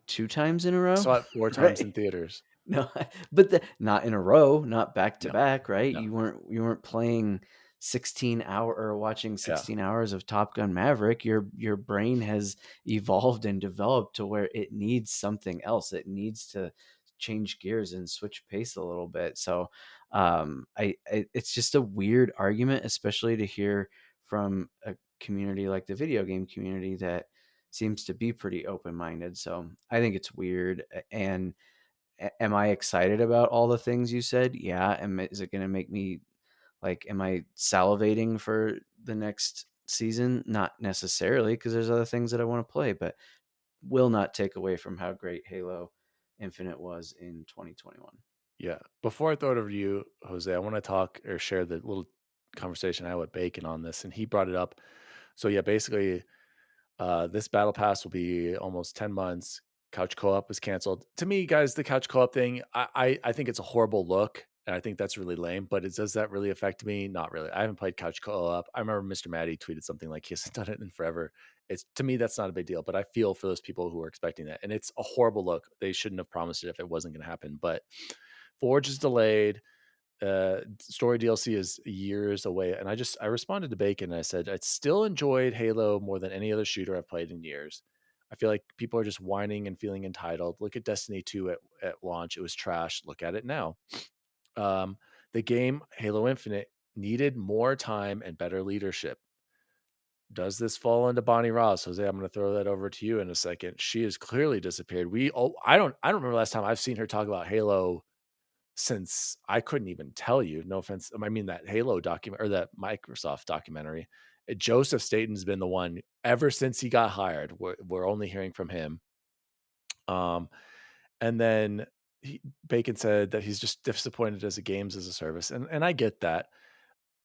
2 times in a I row, saw it 4 times in right? theaters. No, but not in a row, not back to No, back, right? no. You weren't playing 16 hour or watching Yeah. 16 hours of Top Gun Maverick. Your brain has evolved and developed to where it needs something else. It needs to change gears and switch pace a little bit. So, it's just a weird argument, especially to hear from a community like the video game community that seems to be pretty open minded. So I think it's weird. And am I excited about all the things you said? Yeah. Is it going to make me am I salivating for the next season? Not necessarily, because there's other things that I want to play, but will not take away from how great Halo Infinite was in 2021. Yeah. Before I throw it over to you, Jose, I want to talk or share the little conversation I had with Bacon on this, and he brought it up. So yeah, basically, this battle pass will be almost 10 months. Couch co-op was canceled. To me, guys, the couch co-op thing, I think it's a horrible look, and I think that's really lame. But does that really affect me? Not really. I haven't played couch co-op. I remember Mr. Maddie tweeted something like he hasn't done it in forever. It's, to me, that's not a big deal. But I feel for those people who are expecting that, and it's a horrible look. They shouldn't have promised it if it wasn't going to happen. But Forge is delayed. Story DLC is years away, and I responded to Bacon and I said I still enjoyed Halo more than any other shooter I've played in years. I feel like people are just whining and feeling entitled. Look at Destiny 2 at launch. It was trash. Look at it now. The game Halo Infinite needed more time and better leadership. Does this fall into Bonnie Ross? Jose, I'm going to throw that over to you in a second. She has clearly disappeared. I don't remember last time I've seen her talk about Halo since I couldn't even tell you. No offense. I mean, that Halo document or that Microsoft documentary. Joseph Staten's been the one ever since he got hired. We're only hearing from him. And then Bacon said that he's just disappointed as a games as a service, and I get that.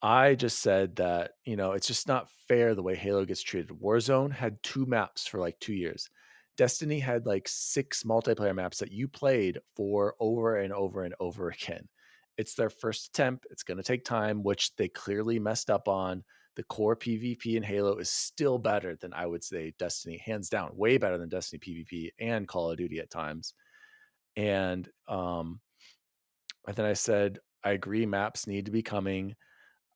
I just said that, it's just not fair the way Halo gets treated. Warzone had 2 maps for like 2 years. Destiny had like 6 multiplayer maps that you played for over and over and over again. It's their first attempt. It's going to take time, which they clearly messed up on. The core PvP in Halo is still better than, I would say, Destiny, hands down, way better than Destiny PvP and Call of Duty at times. And then I said, I agree, maps need to be coming.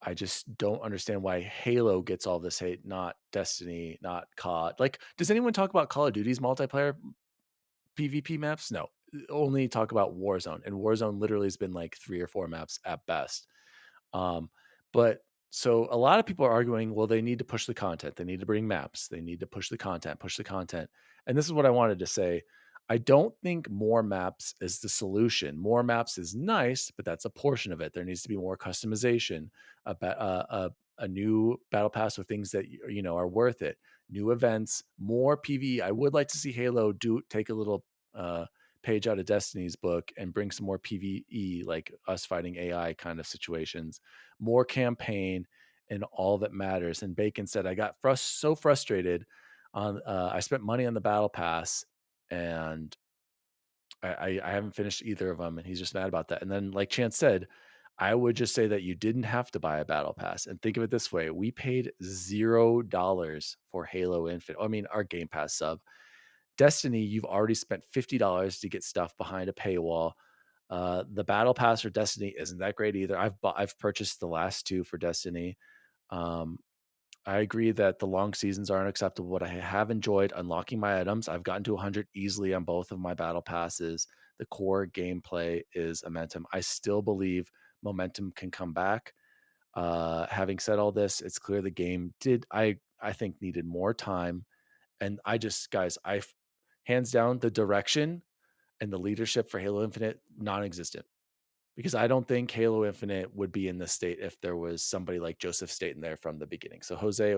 I just don't understand why Halo gets all this hate, not Destiny, not COD. Like, does anyone talk about Call of Duty's multiplayer PvP maps? No, only talk about Warzone, and Warzone literally has been like 3 or 4 maps at best. Um, but So a lot of people are arguing, well, they need to push the content. They need to bring maps. They need to push the content, push the content. And this is what I wanted to say. I don't think more maps is the solution. More maps is nice, but that's a portion of it. There needs to be more customization, a new battle pass with things that are worth it, new events, more PvE. I would like to see Halo take a little page out of Destiny's book and bring some more PvE, like us fighting AI kind of situations, more campaign, and all that matters. And Bacon said, I got so frustrated on, I spent money on the battle pass and I haven't finished either of them. And he's just mad about that. And then like Chance said, I would just say that you didn't have to buy a battle pass. And think of it this way. We paid $0 for Halo Infinite. I mean, our Game Pass sub. Destiny, you've already spent $50 to get stuff behind a paywall. The battle pass for Destiny isn't that great either. I've purchased the last two for Destiny. Um, I agree that the long seasons aren't acceptable, but I have enjoyed unlocking my items. I've gotten to 100 easily on both of my battle passes. The core gameplay is momentum. I still believe momentum can come back. Having said all this, it's clear the game I think needed more time. And guys, hands down, the direction and the leadership for Halo Infinite, non-existent. Because I don't think Halo Infinite would be in this state if there was somebody like Joseph Staten there from the beginning. So Jose,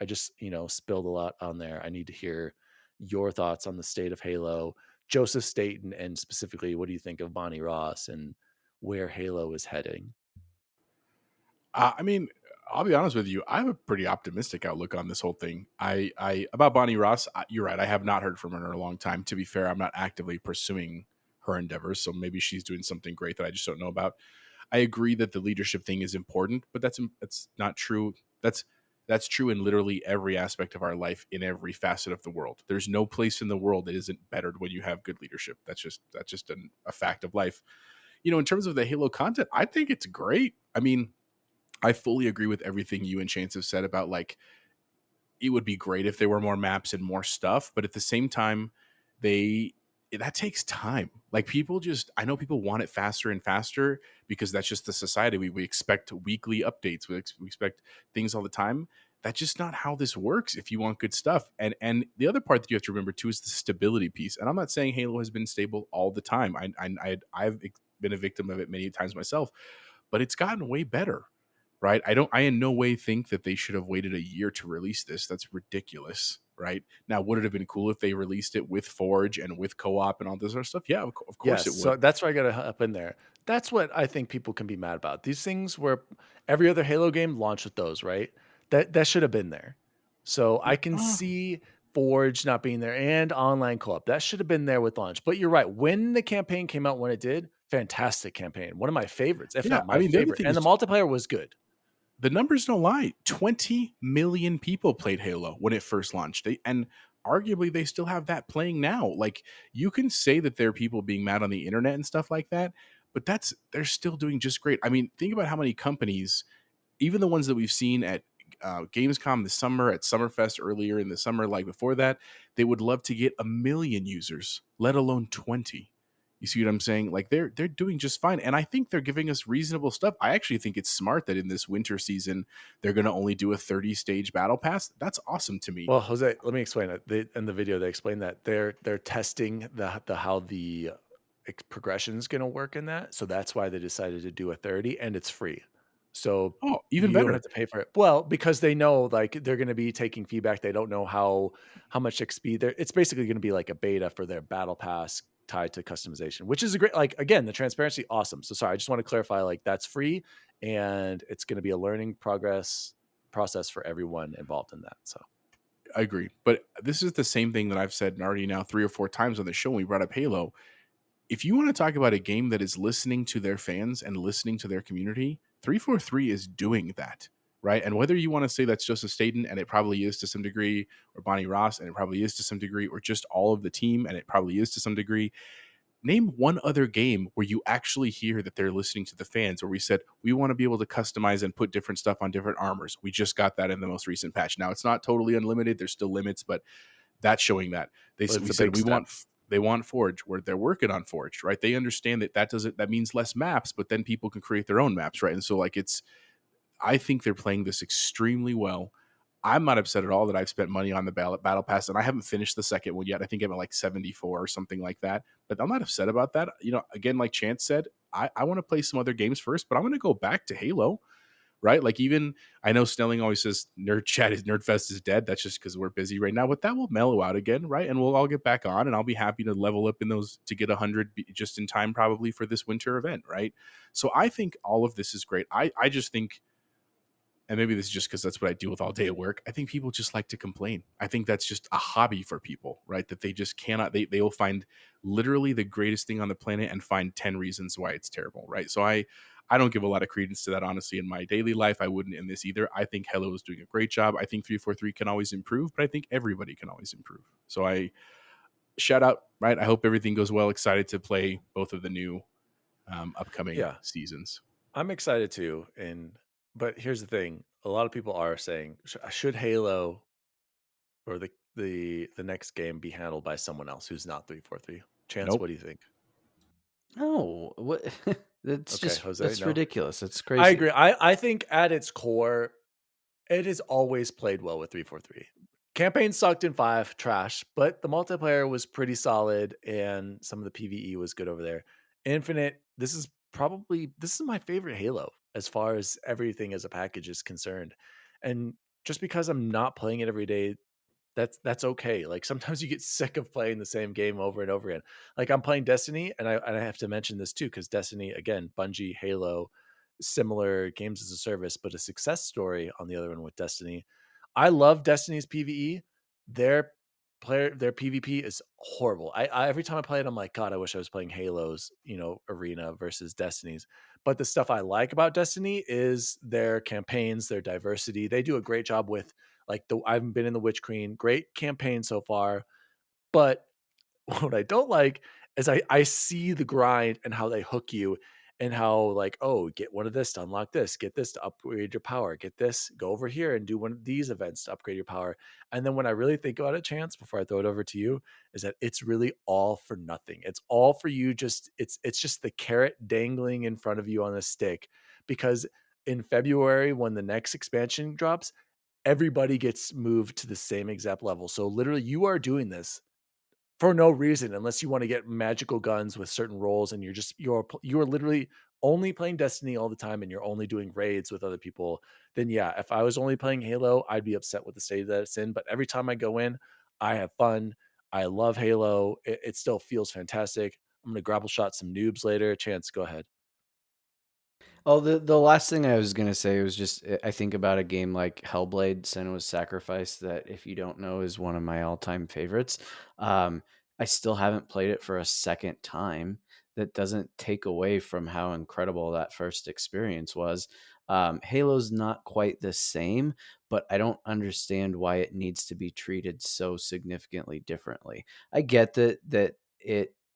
I just, spilled a lot on there. I need to hear your thoughts on the state of Halo, Joseph Staten, and specifically, what do you think of Bonnie Ross and where Halo is heading? I mean, I'll be honest with you. I have a pretty optimistic outlook on this whole thing. I about Bonnie Ross. You're right. I have not heard from her in a long time. To be fair, I'm not actively pursuing her endeavors, so maybe she's doing something great that I just don't know about. I agree that the leadership thing is important, but that's not true. That's true in literally every aspect of our life, in every facet of the world. There's no place in the world that isn't bettered when you have good leadership. That's just a fact of life. In terms of the Halo content, I think it's great. I mean, I fully agree with everything you and Chance have said about, like, it would be great if there were more maps and more stuff, but at the same time, that takes time. Like, I know people want it faster and faster because that's just the society. We expect weekly updates. We expect things all the time. That's just not how this works if you want good stuff. And the other part that you have to remember too is the stability piece. And I'm not saying Halo has been stable all the time. I've been a victim of it many times myself, but it's gotten way better. Right. I in no way think that they should have waited a year to release this. That's ridiculous. Right. Now, would it have been cool if they released it with Forge and with co-op and all this other stuff? Yeah, of course Yes, it would. so that's why I got to up in there. That's what I think people can be mad about. These things where every other Halo game launched with those, right? That should have been there. So I can see Forge not being there and online co-op. That should have been there with launch. But you're right. When the campaign came out, when it did, fantastic campaign. One of my favorites, if not my favorite. And the multiplayer was good. The numbers don't lie. 20 million people played Halo when it first launched. And arguably they still have that playing now. Like, you can say that there are people being mad on the internet and stuff like that, but they're still doing just great. I mean, think about how many companies, even the ones that we've seen at Gamescom this summer, at Summerfest earlier in the summer, like before that, they would love to get 1 million users, let alone 20. You see what I'm saying? Like, they're doing just fine. And I think they're giving us reasonable stuff. I actually think it's smart that in this winter season, they're going to only do a 30-stage battle pass. That's awesome to me. Well, Jose, let me explain it. In the video, they explain that they're testing how the progression is going to work in that. So that's why they decided to do a 30, and it's free. So even you better. don't have to pay for it. Well, because they know, like, they're going to be taking feedback. They don't know how much XP there. It's basically going to be like a beta for their battle pass tied to customization, which is a great, like, again, the transparency, awesome. So sorry, I just want to clarify, like, that's free and it's going to be a learning process for everyone involved in that. So I agree. But this is the same thing that I've said already now 3 or 4 times on the show when we brought up Halo. If you want to talk about a game that is listening to their fans and listening to their community, 343 is doing that, right? And whether you want to say that's Joseph Staten, and it probably is to some degree, or Bonnie Ross, and it probably is to some degree, or just all of the team, and it probably is to some degree, name one other game where you actually hear that they're listening to the fans, where we said, we want to be able to customize and put different stuff on different armors. We just got that in the most recent patch. Now, it's not totally unlimited. There's still limits, but that's showing that. They want Forge, where they're working on Forge, right? They understand that means less maps, but then people can create their own maps, right? And so, like, I think they're playing this extremely well. I'm not upset at all that I've spent money on the battle pass, and I haven't finished the second one yet. I think I'm at like 74 or something like that. But I'm not upset about that. Again, like Chance said, I want to play some other games first, but I'm going to go back to Halo, right? Like, even I know Snelling always says Nerdfest is dead. That's just because we're busy right now, but that will mellow out again, right? And we'll all get back on, and I'll be happy to level up in those to get 100 just in time, probably for this winter event, right? So I think all of this is great. I just think, and maybe this is just because that's what I deal with all day at work, I think people just like to complain. I think that's just a hobby for people, right? That they just cannot, they will find literally the greatest thing on the planet and find 10 reasons why it's terrible, right? So I don't give a lot of credence to that, honestly. In my daily life, I wouldn't in this either. I think Hello is doing a great job. I think 343 can always improve, but I think everybody can always improve. So I shout out, right? I hope everything goes well. Excited to play both of the new upcoming seasons. I'm excited too. But here's the thing: a lot of people are saying, should Halo or the next game be handled by someone else who's not 343? Chance, Nope. what do you think? No, what? That's Okay, just Jose, that's no? ridiculous. It's crazy. I agree. I think at its core, it has always played well with 343. Campaign sucked in 5, trash, but the multiplayer was pretty solid and some of the PvE was good over there. Infinite, this is my favorite Halo as far as everything as a package is concerned. And just because I'm not playing it every day, that's okay. Like, sometimes you get sick of playing the same game over and over again. Like, I'm playing Destiny, and I have to mention this too, because Destiny, again, Bungie, Halo, similar games as a service, but a success story on the other one with Destiny. I love Destiny's PvE. Their their PvP is horrible. I every time I play it, I'm like, God, I wish I was playing Halo's, arena versus Destiny's. But the stuff I like about Destiny is their campaigns, their diversity. They do a great job with, like, I've been in the Witch Queen, great campaign so far. But what I don't like is I see the grind and how they hook you, and how, like, oh, get one of this to unlock this, get this to upgrade your power, get this, go over here and do one of these events to upgrade your power. And then when I really think about it, Chance, before I throw it over to you, is that it's really all for nothing. It's all for you. It's just the carrot dangling in front of you on a stick, because in February, when the next expansion drops, everybody gets moved to the same exact level. So literally, you are doing this for no reason, unless you want to get magical guns with certain roles, and you're literally only playing Destiny all the time, and you're only doing raids with other people. Then yeah, if I was only playing Halo, I'd be upset with the state that it's in. But every time I go in, I have fun. I love Halo. It still feels fantastic. I'm gonna grapple shot some noobs later. Chance, go ahead. Oh, the last thing I was gonna say was just I think about a game like Hellblade: Senua's Sacrifice, that, if you don't know, is one of my all-time favorites. I still haven't played it for a second time. That doesn't take away from how incredible that first experience was. Halo's not quite the same, but I don't understand why it needs to be treated so significantly differently. I get that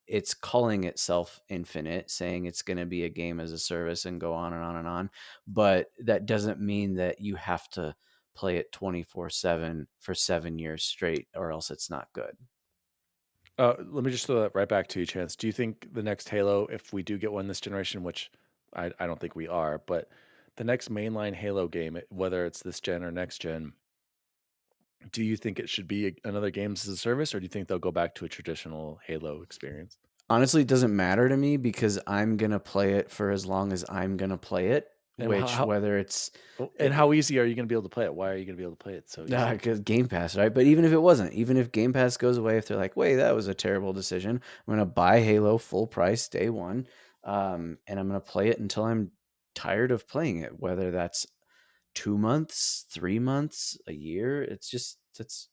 it's calling itself Infinite, saying it's going to be a game as a service and go on and on and on. But that doesn't mean that you have to play it 24/7 for 7 years straight, or else it's not good. Let me just throw that right back to you, Chance. Do you think the next Halo, if we do get one this generation, which I don't think we are, but the next mainline Halo game, whether it's this gen or next gen, do you think it should be another games as a service, or do you think they'll go back to a traditional Halo experience? Honestly, it doesn't matter to me, because I'm going to play it for as long as I'm going to play it, And which, how whether it's how easy are you going to be able to play it? Why are you going to be able to play it so easy? because Game Pass, right? But even if it wasn't, even if Game Pass goes away, if they're like, wait, that was a terrible decision, I'm going to buy Halo full price day one, and I'm going to play it until I'm tired of playing it, whether that's 2 months, 3 months, a year. That's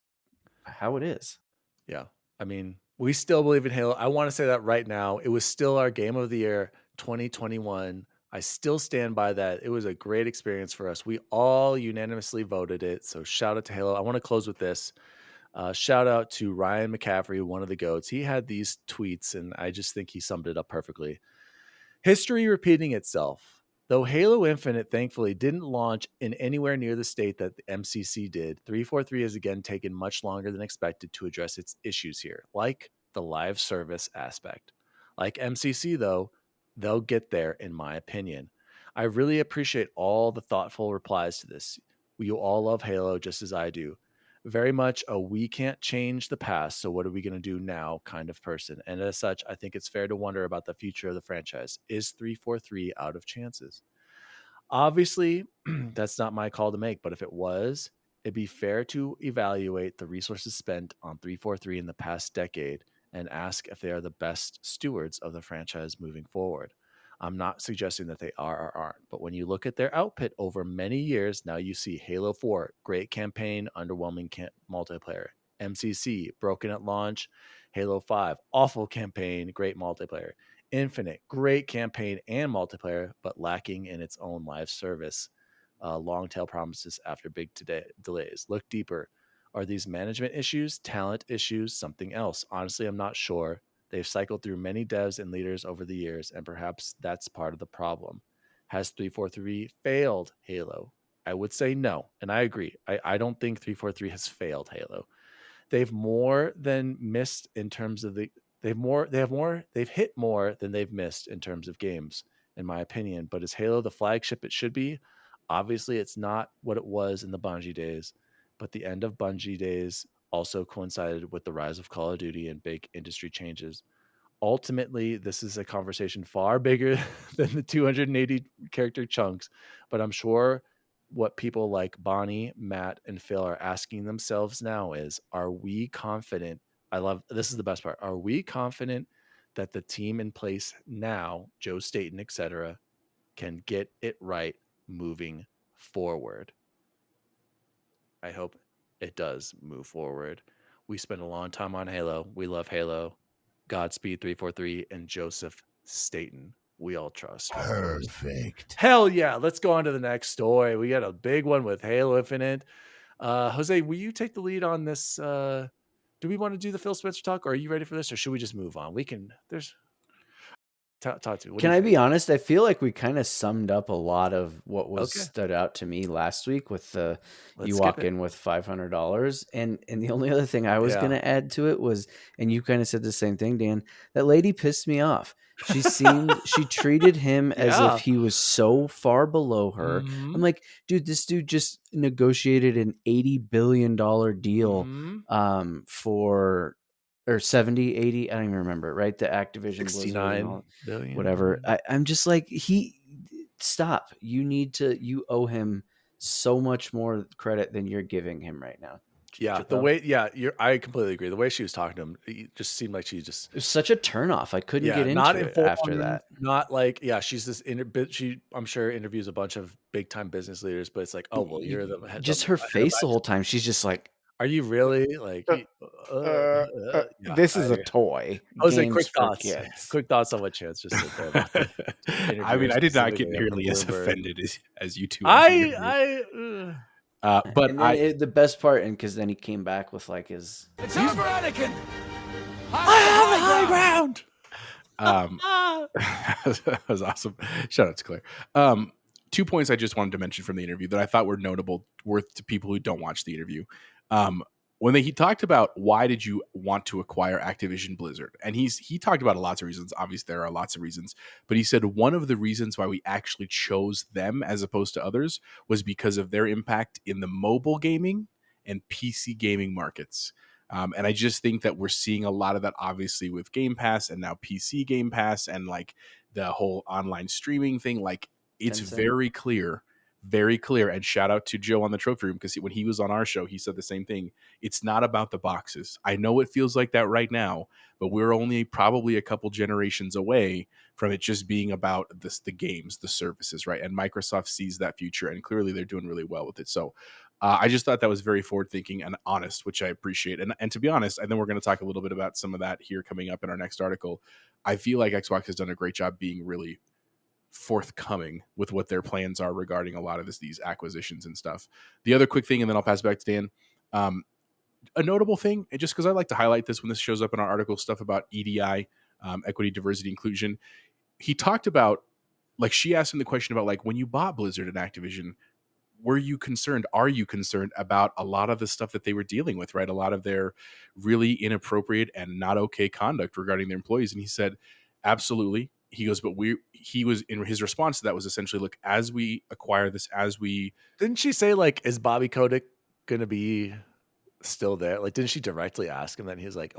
how it is. Yeah. I mean, we still believe in Halo. I want to say that right now. It was still our game of the year 2021. I still stand by that. It was a great experience for us. We all unanimously voted it. So shout out to Halo. I want to close with this. Shout out to Ryan McCaffrey, one of the GOATs. He had these tweets, and I just think he summed it up perfectly. History repeating itself. Though Halo Infinite thankfully didn't launch in anywhere near the state that the MCC did, 343 has again taken much longer than expected to address its issues here, like the live service aspect. Like MCC, though, they'll get there, in my opinion. I really appreciate all the thoughtful replies to this. You all love Halo just as I do. Very much a we can't change the past, so what are we going to do now kind of person. And as such, I think it's fair to wonder about the future of the franchise. Is 343 out of chances? Obviously, that's not my call to make, but if it was, it'd be fair to evaluate the resources spent on 343 in the past decade and ask if they are the best stewards of the franchise moving forward. I'm not suggesting that they are or aren't, but when you look at their output over many years, now you see Halo 4, great campaign, underwhelming multiplayer. MCC, broken at launch. Halo 5, awful campaign, great multiplayer. Infinite, great campaign and multiplayer, but lacking in its own live service. Long tail promises after big delays. Look deeper. Are these management issues, talent issues, something else? Honestly, I'm not sure. They've cycled through many devs and leaders over the years, and perhaps that's part of the problem. Has 343 failed Halo? I would say no, and I agree. I don't think 343 has failed Halo. They've more than missed in terms of they've hit more than they've missed in terms of games, in my opinion. But is Halo the flagship it should be? Obviously, it's not what it was in the Bungie days, but the end of Bungie days also coincided with the rise of Call of Duty and big industry changes. Ultimately, this is a conversation far bigger than the 280 character chunks, but I'm sure what people like Bonnie, Matt, and Phil are asking themselves now is, are we confident? This is the best part. Are we confident that the team in place now, Joe Staten, etc., can get it right moving forward? I hope it does move forward. We spent a long time on Halo. We love Halo. Godspeed 343 and Joseph Staten. We all trust. Perfect. Hell yeah. Let's go on to the next story. We got a big one with Halo Infinite. Jose, will you take the lead on this? Do we want to do the Phil Spencer talk, or are you ready for this, or should we just move on? We can. Talk to me. Can I be honest? I feel like we kind of summed up a lot of what was Okay. stood out to me last week with the Let's you skip walk it. in with $500. And the only other thing I was Yeah. going to add to it was, and you kind of said the same thing, Dan, that lady pissed me off. She treated him as Yeah. if he was so far below her. Mhm. I'm like, dude, this dude just negotiated an $80 billion deal Mhm. for, or 70, 80, I don't even remember, right? The Activision Blizzard and 69 all, billion. whatever. I'm just like, stop. You owe him so much more credit than you're giving him right now. Yeah, Chappelle. I completely agree. The way she was talking to him, it just seemed like she just It was such a turnoff. I couldn't get not into it after informed, that. not like, she's this she I'm sure interviews a bunch of big time business leaders, but it's like, oh well, you're the head Just of her head of face the IT. whole time. She's just like, Are you really like yeah, this I is a agree. toy. Jose, Games for kids. quick thoughts on what Chance just said there about the I mean, interviewer I did not get specifically from nearly as Bloomberg. offended as you two on the interview. But And then the best part, and because then he came back with like his It's over, Anakin. I have the high ground. that was awesome. Shout out to Claire. 2 points I just wanted to mention from the interview that I thought were notable, worth to people who don't watch the interview. When he talked about why did you want to acquire Activision Blizzard, and he talked about lots of reasons. Obviously, there are lots of reasons, but he said one of the reasons why we actually chose them as opposed to others was because of their impact in the mobile gaming and PC gaming markets. And I just think that we're seeing a lot of that, obviously, with Game Pass and now PC Game Pass and like the whole online streaming thing. Like, it's Tencent. very clear. And shout out to Joe on the Trophy Room, because when he was on our show, he said the same thing. It's not about the boxes. I know it feels like that right now, but we're only probably a couple generations away from it just being about the games, the services, right? And Microsoft sees that future, and clearly they're doing really well with it. So I just thought that was very forward thinking and honest, which I appreciate. And to be honest, and then we're going to talk a little bit about some of that here coming up in our next article. I feel like Xbox has done a great job being really forthcoming with what their plans are regarding a lot of these acquisitions and stuff. The other quick thing, and then I'll pass back to Dan. A notable thing, and just because I like to highlight this when this shows up in our article, stuff about EDI, equity, diversity, inclusion. He talked about, like, she asked him the question about, like, when you bought Blizzard and Activision, were you concerned? Are you concerned about a lot of the stuff that they were dealing with, right? A lot of their really inappropriate and not okay conduct regarding their employees. And he said, absolutely. he goes, but he was in his response to that was essentially, look, as we acquire this, as we Didn't she say like, is Bobby Kotick gonna be still there? Like, didn't she directly ask him that? And he was like,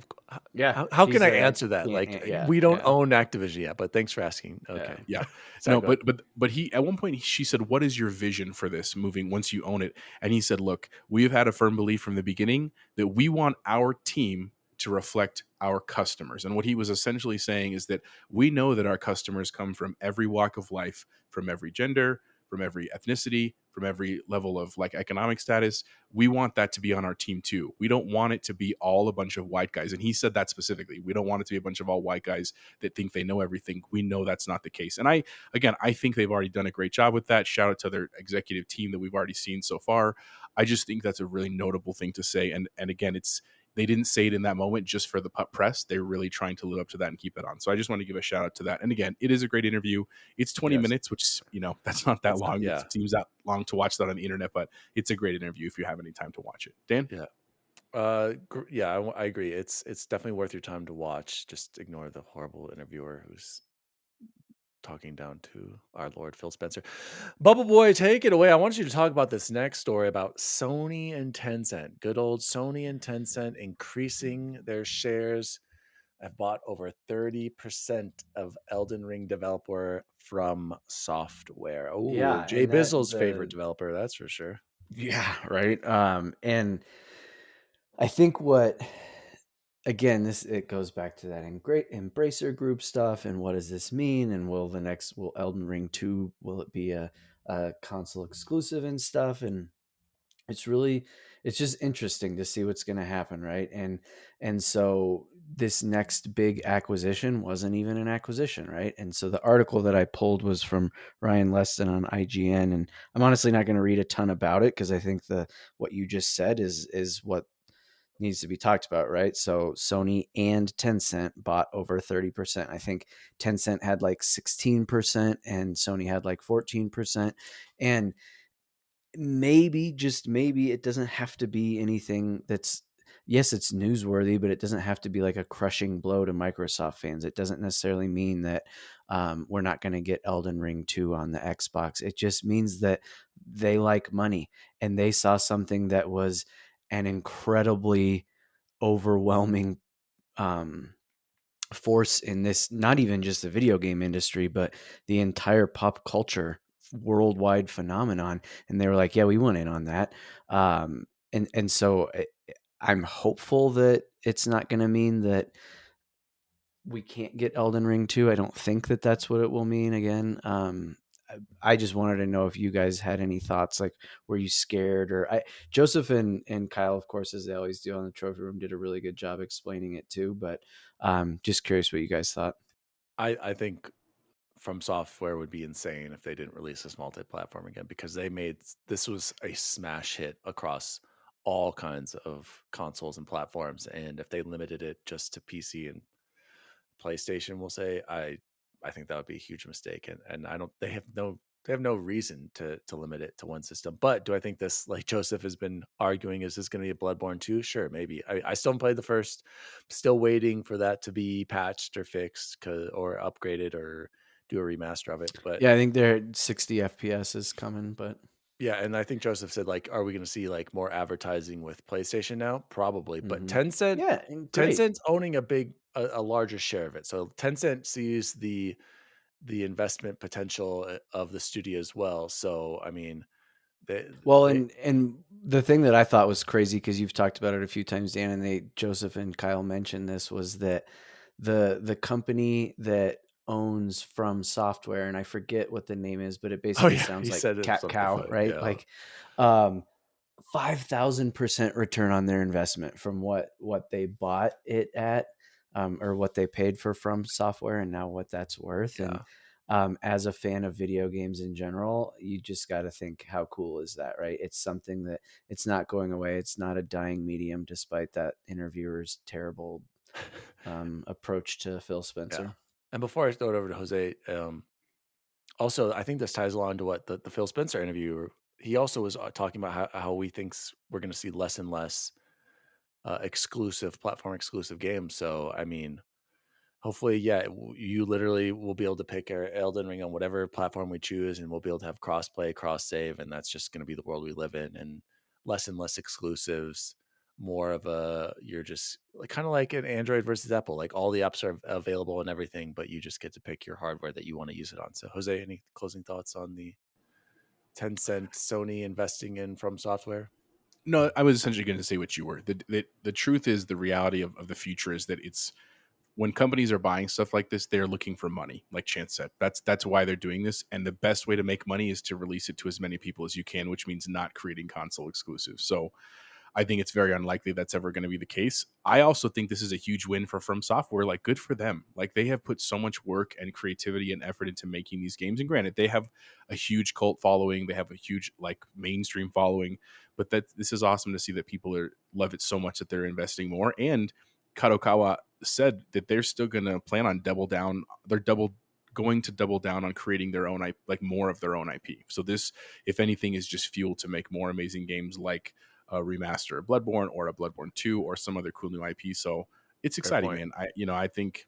Yeah. how She can I said, answer that? can't Like, yeah, we don't yeah, own Activision yet, but thanks for asking. yeah. Okay. Yeah. Sorry, No, go ahead. but he at one point she said, "What is your vision for this moving once you own it?" And he said, "Look, we have had a firm belief from the beginning that we want our team to reflect our customers." And what he was essentially saying is that we know that our customers come from every walk of life, from every gender, from every ethnicity, from every level of like economic status. We want that to be on our team too. We don't want it to be all a bunch of white guys. And he said that specifically. We don't want it to be a bunch of all white guys that think they know everything. We know that's not the case. And I think they've already done a great job with that. Shout out to their executive team that we've already seen so far. I just think that's a really notable thing to say. And again, they didn't say it in that moment just for the press. They're really trying to live up to that and keep it on. So I just want to give a shout out to that. And again, it is a great interview. It's 20 minutes, which, that's not that long. Yeah. It seems that long to watch that on the internet, but it's a great interview if you have any time to watch it. Dan? Yeah. I agree. It's definitely worth your time to watch. Just ignore the horrible interviewer who's talking down to our Lord Phil Spencer. Bubble Boy, take it away. I want you to talk about this next story about Sony and Tencent. Good old Sony and Tencent increasing their shares. I've bought over 30% of Elden Ring developer FromSoftware. Oh, Yeah, Jay and that Bizzle's favorite developer, that's for sure. Yeah, right. And I think again, it goes back to that Embracer Group stuff, and what does this mean? And will Elden Ring 2, will it be a console exclusive and stuff? And it's just interesting to see what's going to happen, right? And so this next big acquisition wasn't even an acquisition, right? And so the article that I pulled was from Ryan Leston on IGN, and I'm honestly not going to read a ton about it because I think what you just said is what needs to be talked about, right? So Sony and Tencent bought over 30%. I think Tencent had like 16% and Sony had like 14%. And maybe, just maybe, it doesn't have to be anything yes, it's newsworthy, but it doesn't have to be like a crushing blow to Microsoft fans. It doesn't necessarily mean that we're not going to get Elden Ring 2 on the Xbox. It just means that they like money and they saw something that was an incredibly overwhelming force in this, not even just the video game industry, but the entire pop culture worldwide phenomenon. And they were like, yeah, we went in on that. And so I'm hopeful that it's not going to mean that we can't get Elden Ring 2. I don't think that that's what it will mean again. I just wanted to know if you guys had any thoughts. Like, were you scared? Joseph and Kyle, of course, as they always do on the Trophy Room, did a really good job explaining it too. But just curious what you guys thought. I think FromSoftware would be insane if they didn't release this multi-platform again, because this was a smash hit across all kinds of consoles and platforms. And if they limited it just to PC and PlayStation, we'll say, I think that would be a huge mistake. And they have no reason to limit it to one system. But do I think this, like Joseph has been arguing, is this going to be a Bloodborne 2? Sure, maybe. I still haven't played the first. Still waiting for that to be patched or fixed or upgraded or do a remaster of it. But yeah, I think they're 60 FPS is coming, but yeah, and I think Joseph said, like, are we going to see like more advertising with PlayStation now? Probably, but Tencent's owning a larger share of it. So Tencent sees the investment potential of the studio as well. So I mean, and the thing that I thought was crazy, because you've talked about it a few times, Dan, and Joseph and Kyle mentioned this, was that the company that owns FromSoftware, and I forget what the name is, but it basically sounds like cat cow, right? Yeah. Like 5,000% return on their investment from what they bought it at, or what they paid for FromSoftware, and now what that's worth. Yeah. And as a fan of video games in general, you just got to think, how cool is that, right? It's something that it's not going away. It's not a dying medium, despite that interviewer's terrible approach to Phil Spencer. Yeah. And before I throw it over to Jose, also, I think this ties along to what the Phil Spencer interview, he also was talking about how he thinks we're going to see less and less platform exclusive games. So, I mean, hopefully, yeah, you literally will be able to pick our Elden Ring on whatever platform we choose, and we'll be able to have cross-play, cross-save, and that's just going to be the world we live in, and less exclusives, more of a, you're just like, kind of like an Android versus Apple, like all the apps are available and everything, but you just get to pick your hardware that you want to use it on. So, Jose, any closing thoughts on the Tencent, Sony investing in FromSoftware? No, I was essentially going to say what you were. The truth is, the reality of the future is that it's, when companies are buying stuff like this, they're looking for money. Like Chance said, that's why they're doing this. And the best way to make money is to release it to as many people as you can, which means not creating console exclusives. So I think it's very unlikely that's ever going to be the case. I also think this is a huge win for FromSoftware. Like, good for them. Like, they have put so much work and creativity and effort into making these games. And granted, they have a huge cult following. They have a huge like mainstream following. But that this is awesome to see that people love it so much that they're investing more. And Kadokawa said that they're still going to plan on double down. They're going to double down on creating their own, like more of their own IP. So this, if anything, is just fuel to make more amazing games like a remaster of Bloodborne or a Bloodborne 2 or some other cool new IP. So it's exciting, man. I think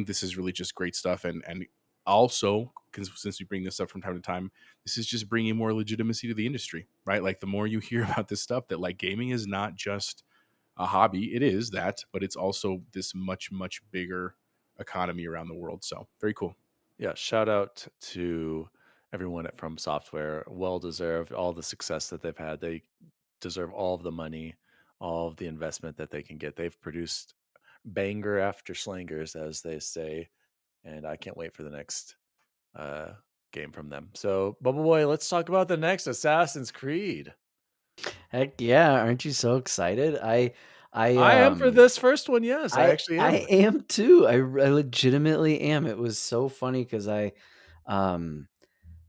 this is really just great stuff. And also, since we bring this up from time to time, this is just bringing more legitimacy to the industry, right? Like, the more you hear about this stuff, that like gaming is not just a hobby. It is that, but it's also this much, much bigger economy around the world. So very cool. Yeah, shout out to everyone at FromSoftware. Well deserved, all the success that they've had. They deserve all of the money, all of the investment that they can get. They've produced banger after slangers, as they say, and I can't wait for the next game from them. So, Bubble Boy, let's talk about the next Assassin's Creed. Heck yeah, aren't you so excited? I am for this first one. Yes, I actually am. I am too. I legitimately am. It was so funny because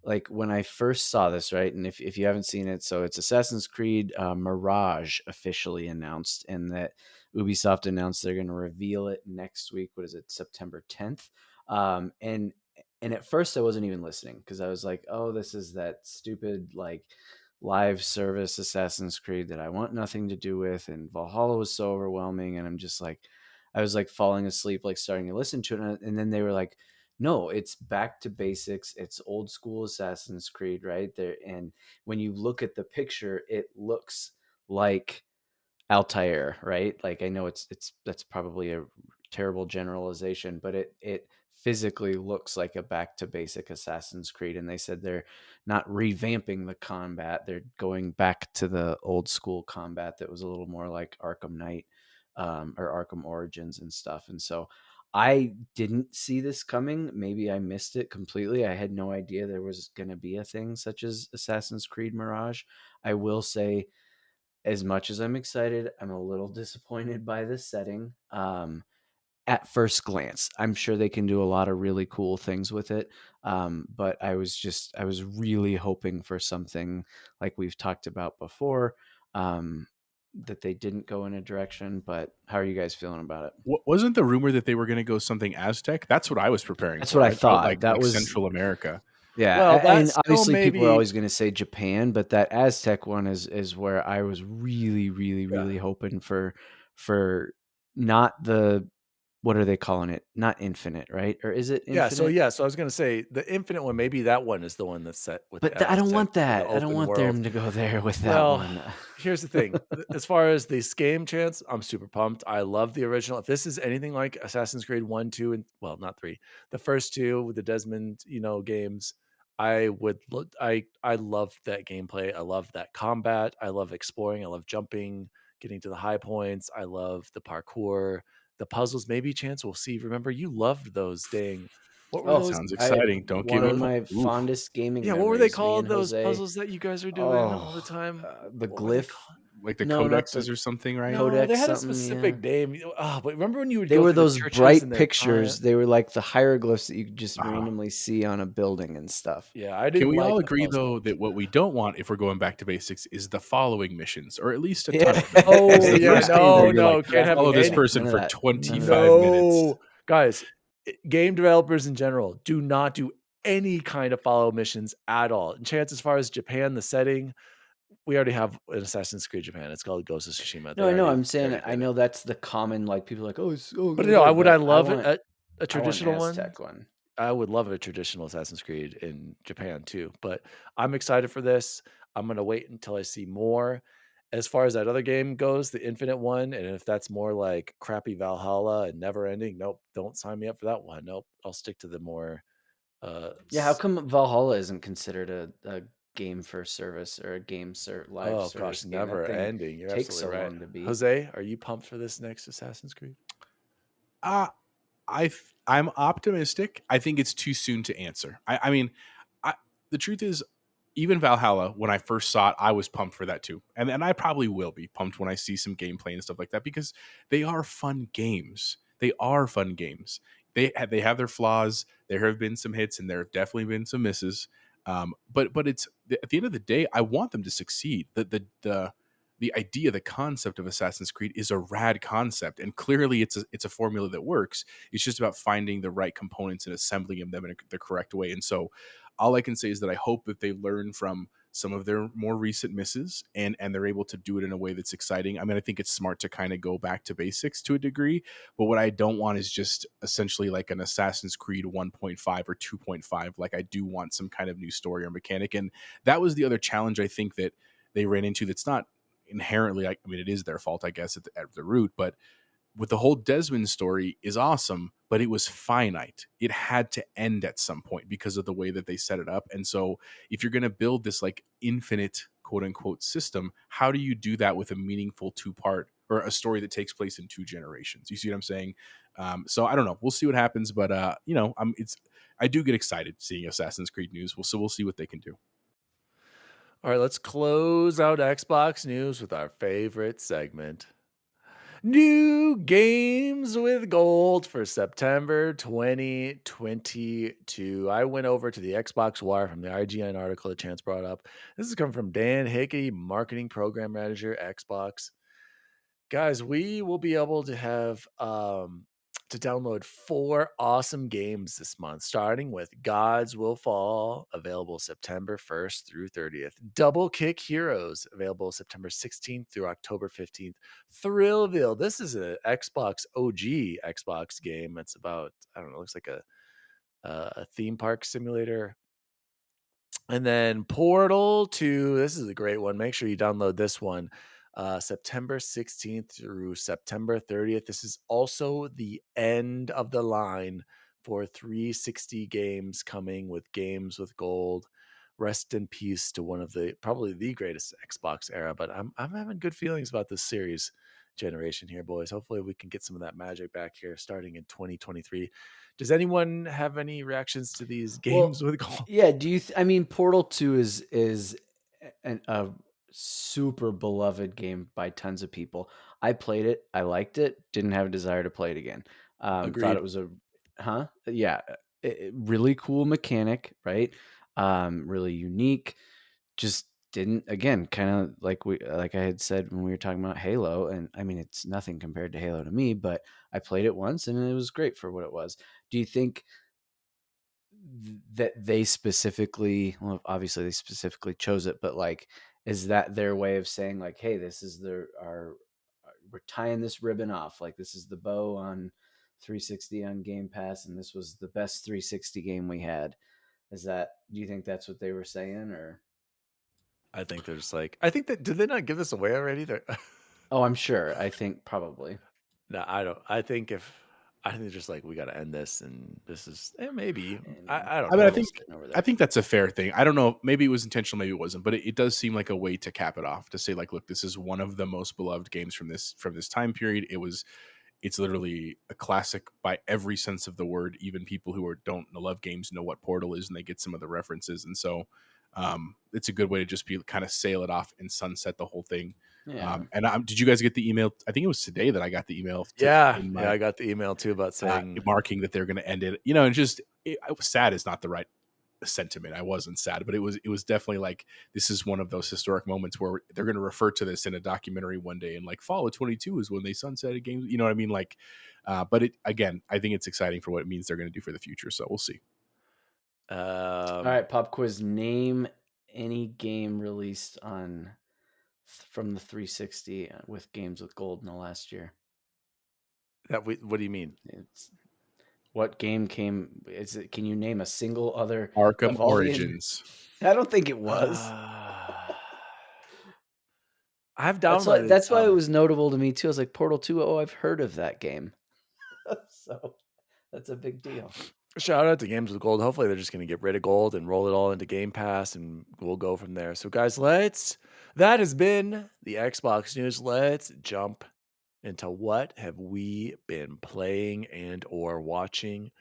like when I first saw this, right? And if you haven't seen it, so it's Assassin's Creed Mirage officially announced, and that Ubisoft announced they're going to reveal it next week. What is it, September 10th? And at first I wasn't even listening because I was like, oh, this is that stupid like live service Assassin's Creed that I want nothing to do with, and Valhalla was so overwhelming, and I'm just like, I was like falling asleep, like starting to listen to it, and then they were like, no, it's back to basics. It's old school Assassin's Creed, right there. And when you look at the picture, it looks like Altair, right? Like, I know it's that's probably a terrible generalization, but it physically looks like a back to basic Assassin's Creed. And they said they're not revamping the combat; they're going back to the old school combat that was a little more like Arkham Knight or Arkham Origins and stuff. And so I didn't see this coming. Maybe I missed it completely. I had no idea there was going to be a thing such as Assassin's Creed Mirage. I will say, as much as I'm excited, I'm a little disappointed by this setting. At first glance, I'm sure they can do a lot of really cool things with it. But I was really hoping for something like we've talked about before, that they didn't go in a direction. But how are you guys feeling about it? Wasn't the rumor that they were going to go something Aztec? That's what I was preparing That's for. what I thought. Like, that was Central America. Yeah, Well, and that's obviously still people are maybe- always going to say Japan, but that Aztec one is where I was really hoping for not the, what are they calling it? Not Infinite, right? Or is it Infinite? So I was gonna say the Infinite one. Maybe that one is the one that's set with. But the I don't Aztec, want that. the I don't open want world. them to go there with that Well, one. here's the thing. As far as this game, Chance, I'm super pumped. I love the original. If this is anything like Assassin's Creed 1, 2, and well, not 3, the first two with the Desmond, games, I would look. I love that gameplay. I love that combat. I love exploring. I love jumping, getting to the high points. I love the parkour, the puzzles. Maybe, Chance, we'll see. Remember, you loved those. Dang, what were Oh, those? Sounds exciting. Don't give one it of my Oof. fondest gaming Yeah, memories. what were they me called? and Those Jose. puzzles that you guys are doing all the time. The What were they glyph. called? Like the No, not codexes the- or something, right? No, Codex they had a something, specific yeah. name. But remember when you would They go were through the those churches bright and they're pictures. trying- They were like the hieroglyphs that you could just Uh-huh. randomly see on a building and stuff. Yeah, I Can didn't we like all the agree, puzzles. though, that what we don't want, if we're going back to basics, is the following missions, or at least a Yeah. ton of them? Oh, Because the yeah, first game where you're like, can't have follow this any- person None of for that. 25 minutes. No, guys, game developers in general do not do any kind of follow missions at all. And Chance, as far as Japan, the setting, we already have an Assassin's Creed Japan. It's called Ghost of Tsushima. No, I know. I'm They saying already I did it. know that's the common, like, people are like, oh, it's But go no, there, would I but love it a I want traditional one? Aztec one. I would love a traditional Assassin's Creed in Japan too, but I'm excited for this. I'm gonna wait until I see more. As far as that other game goes, the Infinite one, and if that's more like crappy Valhalla and never ending, nope, don't sign me up for that one. Nope, I'll stick to the more. Yeah, how come Valhalla isn't considered a game for service or a live Oh gosh, service game? That never thing ending. You're takes absolutely so right. long to beat. Jose, are you pumped for this next Assassin's Creed? Uh, I'm optimistic. I think it's too soon to answer. I mean, I, the truth is, even Valhalla, when I first saw it, I was pumped for that too, and I probably will be pumped when I see some gameplay and stuff like that, because they are fun games. They are fun games. They have their flaws. There have been some hits, and there have definitely been some misses. But it's at the end of the day, I want them to succeed. The idea, the concept of Assassin's Creed is a rad concept, and clearly it's a formula that works. It's just about finding the right components and assembling them in the correct way. And so, all I can say is that I hope that they learn from some of their more recent misses, and they're able to do it in a way that's exciting. I mean, I think it's smart to kind of go back to basics to a degree, but what I don't want is just essentially like an Assassin's Creed 1.5 or 2.5. Like, I do want some kind of new story or mechanic, and that was the other challenge I think that they ran into. That's not inherently, I mean, it is their fault, I guess, at the root, but with the whole Desmond story is awesome, but it was finite. It had to end at some point because of the way that they set it up. And so if you're going to build this like infinite quote unquote system, how do you do that with a meaningful two-part or a story that takes place in two generations? You see what I'm saying? So I don't know. We'll see what happens, but I do get excited seeing Assassin's Creed news. We'll see what they can do. All right, let's close out Xbox news with our favorite segment. New games with gold for September 2022. I went over to the Xbox Wire from the IGN article that Chance brought up. This is coming from Dan Hickey, Marketing Program Manager, Xbox. Guys, we will be able to have to download 4 awesome games this month, starting with Gods Will Fall, available September 1st through 30th. Double Kick Heroes, available September 16th through October 15th. Thrillville, this is an Xbox OG Xbox game. It's about, I don't know, it looks like a theme park simulator. And then Portal 2, this is a great one. Make sure you download this one. September 16th through September 30th. This is also the end of the line for 360 games coming with games with gold. Rest in peace to one of the probably the greatest Xbox era, but I'm having good feelings about this series generation here, boys. Hopefully we can get some of that magic back here starting in 2023. Does anyone have any reactions to these games with gold? Yeah, I mean, Portal 2 is a super beloved game by tons of people. I played it, I liked it, didn't have a desire to play it again. Thought Agreed. it was yeah, really cool mechanic, right? Really unique. Just didn't, again, kind of like I had said when we were talking about Halo, and I mean, it's nothing compared to Halo to me, but I played it once and it was great for what it was. Do you think that they specifically, well, obviously they specifically chose it, but like, is that their way of saying like, hey, this is we're tying this ribbon off, like this is the bow on 360 on Game Pass, and this was the best 360 game we had? Do you think that's what they were saying? Or I think they're just like, I think that, did they not give this away already? oh, I'm sure, I think probably. No, I don't. I think they're just like, we got to end this, and this is maybe. I don't I mean, know. I think that's a fair thing. I don't know. Maybe it was intentional, maybe it wasn't, but it does seem like a way to cap it off, to say like, look, this is one of the most beloved games from this time period. It's literally a classic by every sense of the word. Even people who don't love games know what Portal is, and they get some of the references. And so it's a good way to just be kind of sail it off and sunset the whole thing. Yeah. Did you guys get the email? I think it was today that I got the email. I got the email too about saying marking that they're going to end it. You know, and just I was sad is not the right sentiment. I wasn't sad, but it was definitely like, this is one of those historic moments where they're going to refer to this in a documentary one day, and like fall of 22 is when they sunsetted games. You know what I mean? Like, but again, I think it's exciting for what it means they're going to do for the future. So we'll see. All right, pop quiz. Name any game released on from the 360 with games with gold in the last year. What do you mean? It's what game came? Is it? Can you name a single other Arkham of all the Origins. I don't think it was. I've That's downloaded why it some. was notable to me too. I was like, Portal 2, oh, I've heard of that game. So that's a big deal. Shout out to Games with Gold. Hopefully they're just going to get rid of gold and roll it all into Game Pass, and we'll go from there. So guys, that has been the Xbox news. Let's jump into what have we been playing and or watching.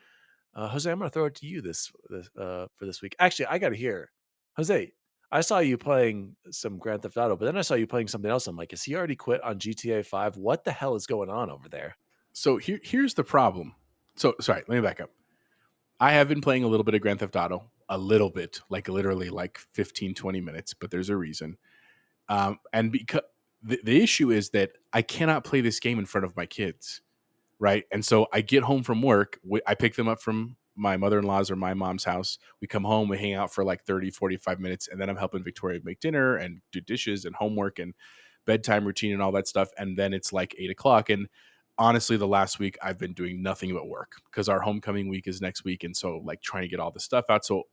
Jose, I'm going to throw it to you for this week. Actually, I got to hear. Jose, I saw you playing some Grand Theft Auto, but then I saw you playing something else. I'm like, is he already quit on GTA 5? What the hell is going on over there? So here's the problem. So sorry, let me back up. I have been playing a little bit of Grand Theft Auto, a little bit, like literally like 15, 20 minutes, but there's a reason. And because the issue is that I cannot play this game in front of my kids, right? And so I get home from work, I pick them up from my mother-in-law's or my mom's house. We come home, we hang out for like 30, 45 minutes, and then I'm helping Victoria make dinner and do dishes and homework and bedtime routine and all that stuff. And then it's like 8 o'clock. And honestly, the last week I've been doing nothing but work because our homecoming week is next week. And so like trying to get all the stuff out. So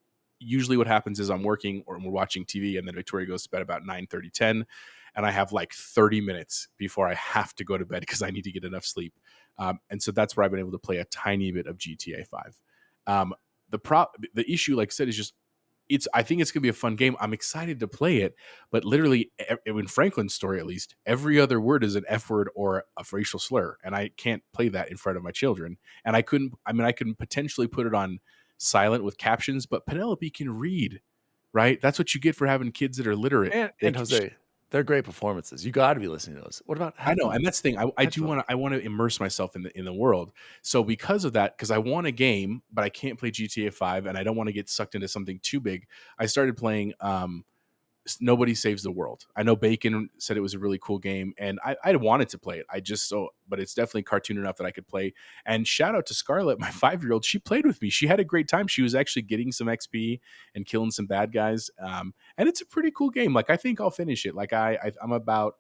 usually what happens is I'm working or we're watching TV, and then Victoria goes to bed about 9:30, 10, and I have like 30 minutes before I have to go to bed because I need to get enough sleep. And so that's where I've been able to play a tiny bit of GTA 5. The issue, like I said, is just I think it's gonna be a fun game. I'm excited to play it, but literally in Franklin's story, at least, every other word is an F word or a racial slur, and I can't play that in front of my children. And I couldn't. I mean, I could potentially put it on silent with captions, but Penelope can read, right? That's what you get for having kids that are literate. And Jose, they're great performances. You got to be listening to those. What about I know, and that's the thing. I do Headphones. want to immerse myself in the world. So because of that, because I want a game, but I can't play GTA 5, and I don't want to get sucked into something too big, I started playing Nobody Saves the World. I know Bacon said it was a really cool game, and I wanted to play it. But it's definitely cartoon enough that I could play. And shout out to Scarlett, my 5-year-old. She played with me. She had a great time. She was actually getting some XP and killing some bad guys. And it's a pretty cool game. Like I think I'll finish it. Like I'm about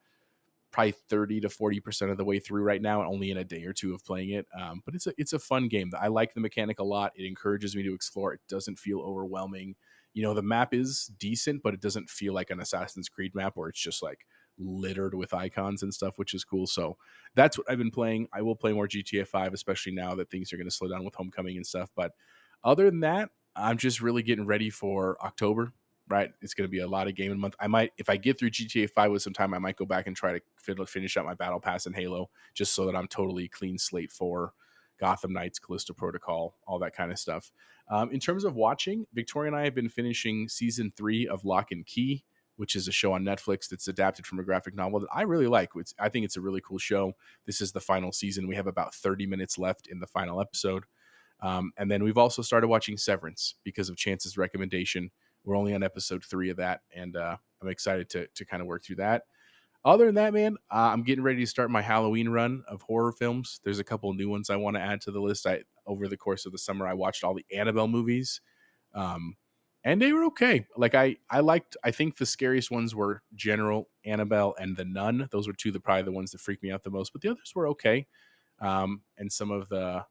probably 30 to 40% of the way through right now, and only in a day or two of playing it. But it's a fun game. I like the mechanic a lot. It encourages me to explore. It doesn't feel overwhelming. You know, the map is decent, but it doesn't feel like an Assassin's Creed map where it's just like littered with icons and stuff, which is cool. So that's what I've been playing. I will play more GTA 5, especially now that things are going to slow down with homecoming and stuff. But other than that, I'm just really getting ready for October. Right, it's going to be a lot of gaming month. I might, if I get through GTA 5 with some time, I might go back and try to finish out my battle pass in Halo, just so that I'm totally clean slate for Gotham Knights, Callisto Protocol, all that kind of stuff. In terms of watching, Victoria and I have been finishing season 3 of Lock and Key, which is a show on Netflix that's adapted from a graphic novel that I really like. I think it's a really cool show. This is the final season. We have about 30 minutes left in the final episode. And then we've also started watching Severance because of Chance's recommendation. We're only on episode 3 of that, and I'm excited to kind of work through that. Other than that, man, I'm getting ready to start my Halloween run of horror films. There's a couple of new ones I want to add to the list. Over the course of the summer, I watched all the Annabelle movies, and they were okay. Like I think the scariest ones were General, Annabelle, and The Nun. Those were probably the ones that freaked me out the most, but the others were okay. And some of the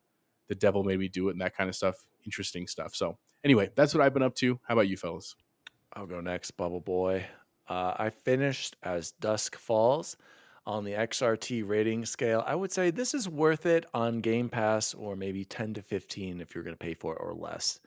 devil made me do it and that kind of stuff, interesting stuff. So anyway, that's what I've been up to. How about you fellas? I'll go next, Bubble Boy. I finished As Dusk Falls on the XRT rating scale. I would say this is worth it on Game Pass, or maybe 10 to 15 if you're going to pay for it or less.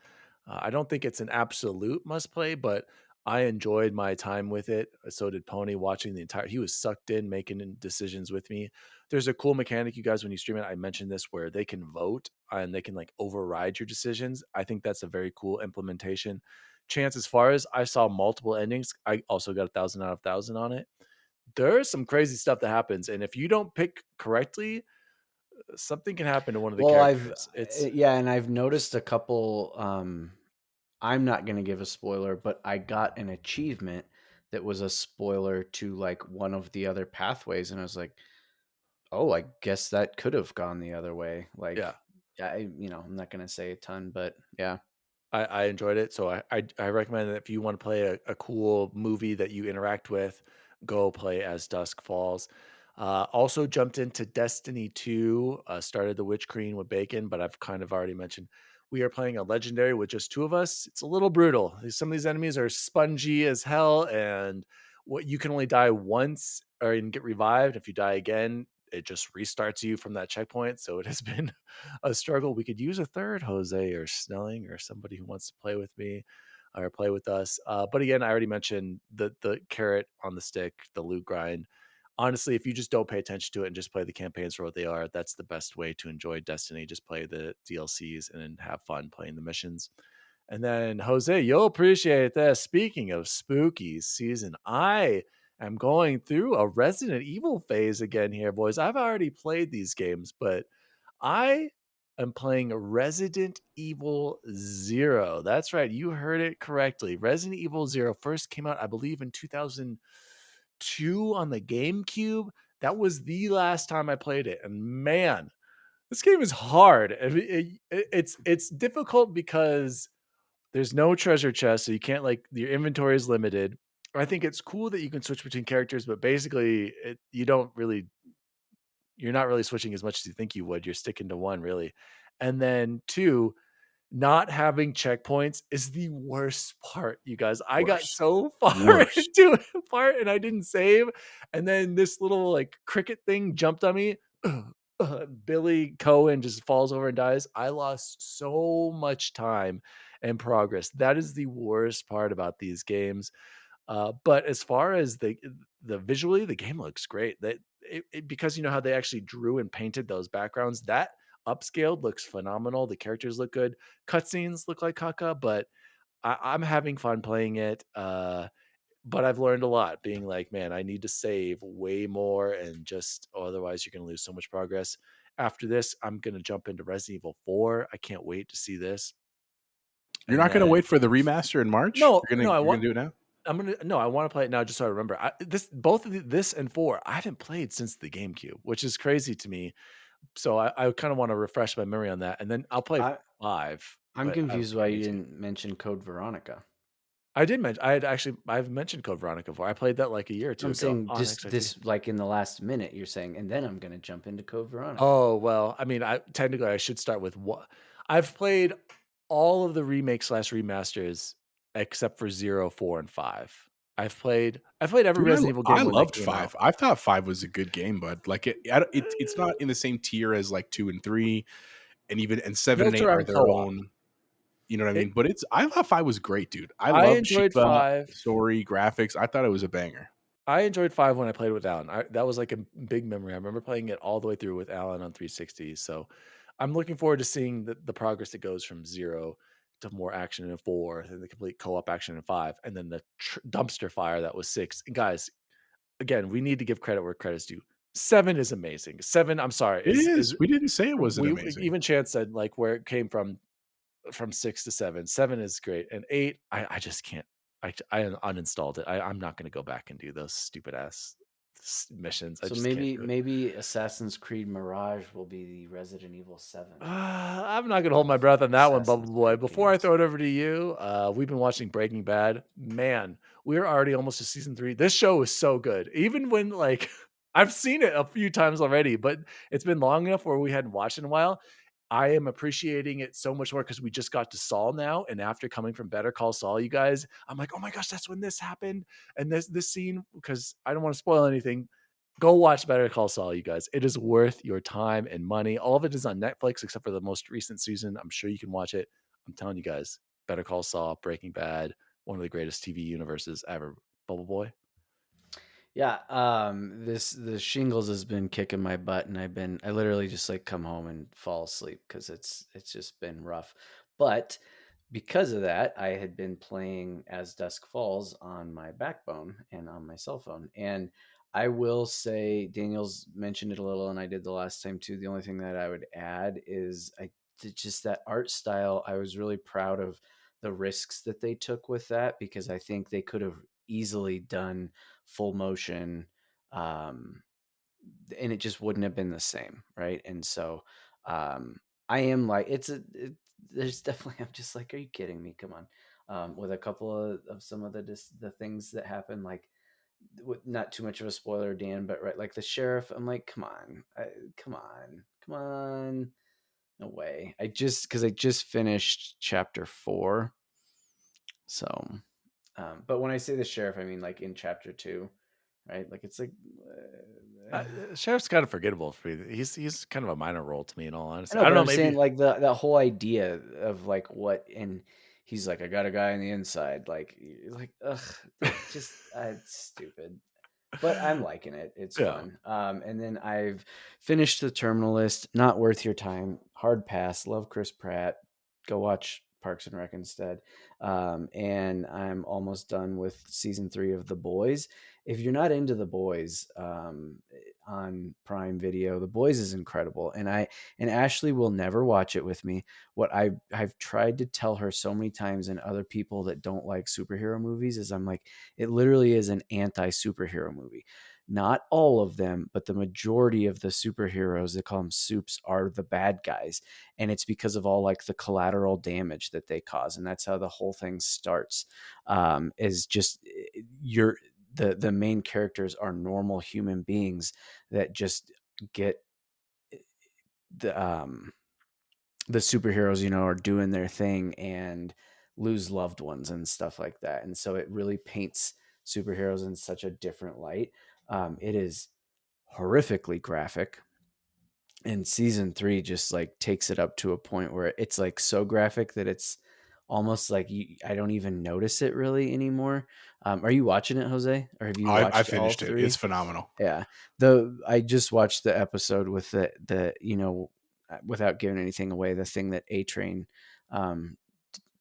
I don't think it's an absolute must play, but I enjoyed my time with it. So did Pony, watching he was sucked in, making decisions with me. There's a cool mechanic, you guys, when you stream it, I mentioned this, where they can vote and they can like override your decisions. I think that's a very cool implementation. Chance, as far as I saw multiple endings, I also got 1,000 out of 1,000 on it. There's some crazy stuff that happens, and if you don't pick correctly, something can happen to one of the characters. And I've noticed a couple. I'm not going to give a spoiler, but I got an achievement that was a spoiler to like one of the other pathways, and I was like, "Oh, I guess that could have gone the other way." Like, I'm not going to say a ton, but yeah. I enjoyed it, so I recommend that if you want to play a cool movie that you interact with, go play As Dusk Falls. Also jumped into Destiny 2, started the Witch Queen with Bacon, but I've kind of already mentioned we are playing a legendary with just two of us. It's a little brutal. Some of these enemies are spongy as hell, and what you can only die once or and get revived. If you die again, it just restarts you from that checkpoint. So it has been a struggle. We could use a third Jose or Snelling or somebody who wants to play with me or play with us. But again, I already mentioned the carrot on the stick, the loot grind. Honestly, if you just don't pay attention to it and just play the campaigns for what they are, that's the best way to enjoy Destiny. Just play the DLCs and then have fun playing the missions. And then Jose, you'll appreciate this. Speaking of spooky season, I am going through a Resident Evil phase again here, boys. I've already played these games, but I am playing Resident Evil 0. That's right. You heard it correctly. Resident Evil 0 first came out, I believe, in 2002 on the GameCube. That was the last time I played it. And man, this game is hard. It's difficult because there's no treasure chest, so you can't your inventory is limited. I think it's cool that you can switch between characters, but basically you're not really switching as much as you think you would. You're sticking to one really. And then two, not having checkpoints is the worst part, you guys. I got Worst. so far into a part and I didn't save. And then this little cricket thing jumped on me. Billy Cohen just falls over and dies. I lost so much time and progress. That is the worst part about these games. But as far as the visually, the game looks great. Because you know how they actually drew and painted those backgrounds, that upscaled looks phenomenal. The characters look good. Cutscenes look like caca, but I'm having fun playing it. But I've learned a lot being like, man, I need to save way more and otherwise you're going to lose so much progress. After this, I'm going to jump into Resident Evil 4. I can't wait to see this. You're not going to wait for the remaster in March? You're gonna do it now? I want to play it now just so I remember. Both of this and 4, I haven't played since the GameCube, which is crazy to me. So I kind of want to refresh my memory on that, and then I'll play 5. I'm confused why you didn't mention Code Veronica. I did mention. I've mentioned Code Veronica before. I played that like a year or two I'm ago. saying just this, like in the last minute, you're saying, and then I'm going to jump into Code Veronica. Oh well, I mean, technically I should start with what I've played all of the remakes / remasters except for 0, 4, and 5. I've played every Resident Evil game. I when loved they came 5. out. I thought 5 was a good game, but it's not in the same tier as like 2 and 3, and 7 and 8 are their own. You know what I mean? But I thought 5 was great, dude. I enjoyed 5. Story, graphics. I thought it was a banger. I enjoyed 5 when I played with Alan. That was like a big memory. I remember playing it all the way through with Alan on 360. So I'm looking forward to seeing the progress that goes from 0 to more action in 4, and the complete co-op action in 5, and then the dumpster fire that was 6. And guys, again, we need to give credit where credit's due. 7 is amazing. 7, I'm sorry. It is. We didn't say it wasn't amazing. Even Chance said where it came from 6 to 7. 7 is great. And 8, I just can't. I uninstalled it. I'm not going to go back and do those stupid ass missions. So maybe Assassin's Creed Mirage will be the Resident Evil 7. I'm not going to hold my breath on that one, Bubble Boy. Before I throw it over to you, we've been watching Breaking Bad. Man, we're already almost to season 3. This show is so good. Even when I've seen it a few times already, but it's been long enough where we hadn't watched in a while. I am appreciating it so much more because we just got to Saul now. And after coming from Better Call Saul, you guys, I'm like, oh my gosh, that's when this happened. And this scene, because I don't want to spoil anything. Go watch Better Call Saul, you guys. It is worth your time and money. All of it is on Netflix except for the most recent season. I'm sure you can watch it. I'm telling you guys, Better Call Saul, Breaking Bad, one of the greatest TV universes ever. Bubble Boy. Yeah, the shingles has been kicking my butt, and I literally just come home and fall asleep because it's just been rough. But because of that, I had been playing As Dusk Falls on my Backbone and on my cell phone. And I will say, Daniel's mentioned it a little, and I did the last time too. The only thing that I would add is just that art style. I was really proud of the risks that they took with that, because I think they could have easily done full motion, and it just wouldn't have been the same, right? And so I am there's definitely, I'm just like, are you kidding me? Come on. With a couple of some of the things that happen, not too much of a spoiler, Dan, but right, like the sheriff, I'm like, come on, come on, no way. Because I just finished chapter 4, so. But when I say the sheriff, I mean like in chapter 2, right? Like it's like Sheriff's kind of forgettable for me. He's kind of a minor role to me, in all I honesty. know, I don't but know, I'm saying maybe. like the whole idea of like what, and he's like, I got a guy on the inside, like you're like, ugh, just it's stupid. But I'm liking it. It's Yeah. fun. And then I've finished the Terminal List. Not worth your time. Hard pass. Love Chris Pratt. Go watch Parks and Rec instead. And I'm almost done with season 3 of The Boys. If you're not into The Boys, on Prime Video, The Boys is incredible. And Ashley will never watch it with me. What I've tried to tell her so many times, and other people that don't like superhero movies, is I'm like, it literally is an anti-superhero movie. Not all of them, but the majority of the superheroes, they call them soups, are the bad guys. And it's because of all like the collateral damage that they cause. And that's how the whole thing starts. Is just the main characters are normal human beings that just get the superheroes, are doing their thing and lose loved ones and stuff like that. And so it really paints superheroes in such a different light. It is horrifically graphic. And season 3 just like takes it up to a point where it's like so graphic that it's almost like I don't even notice it really anymore. Are you watching it, Jose? Or have you I watched all finished it. 3? It's phenomenal. Yeah. I just watched the episode with the without giving anything away, the thing that A-Train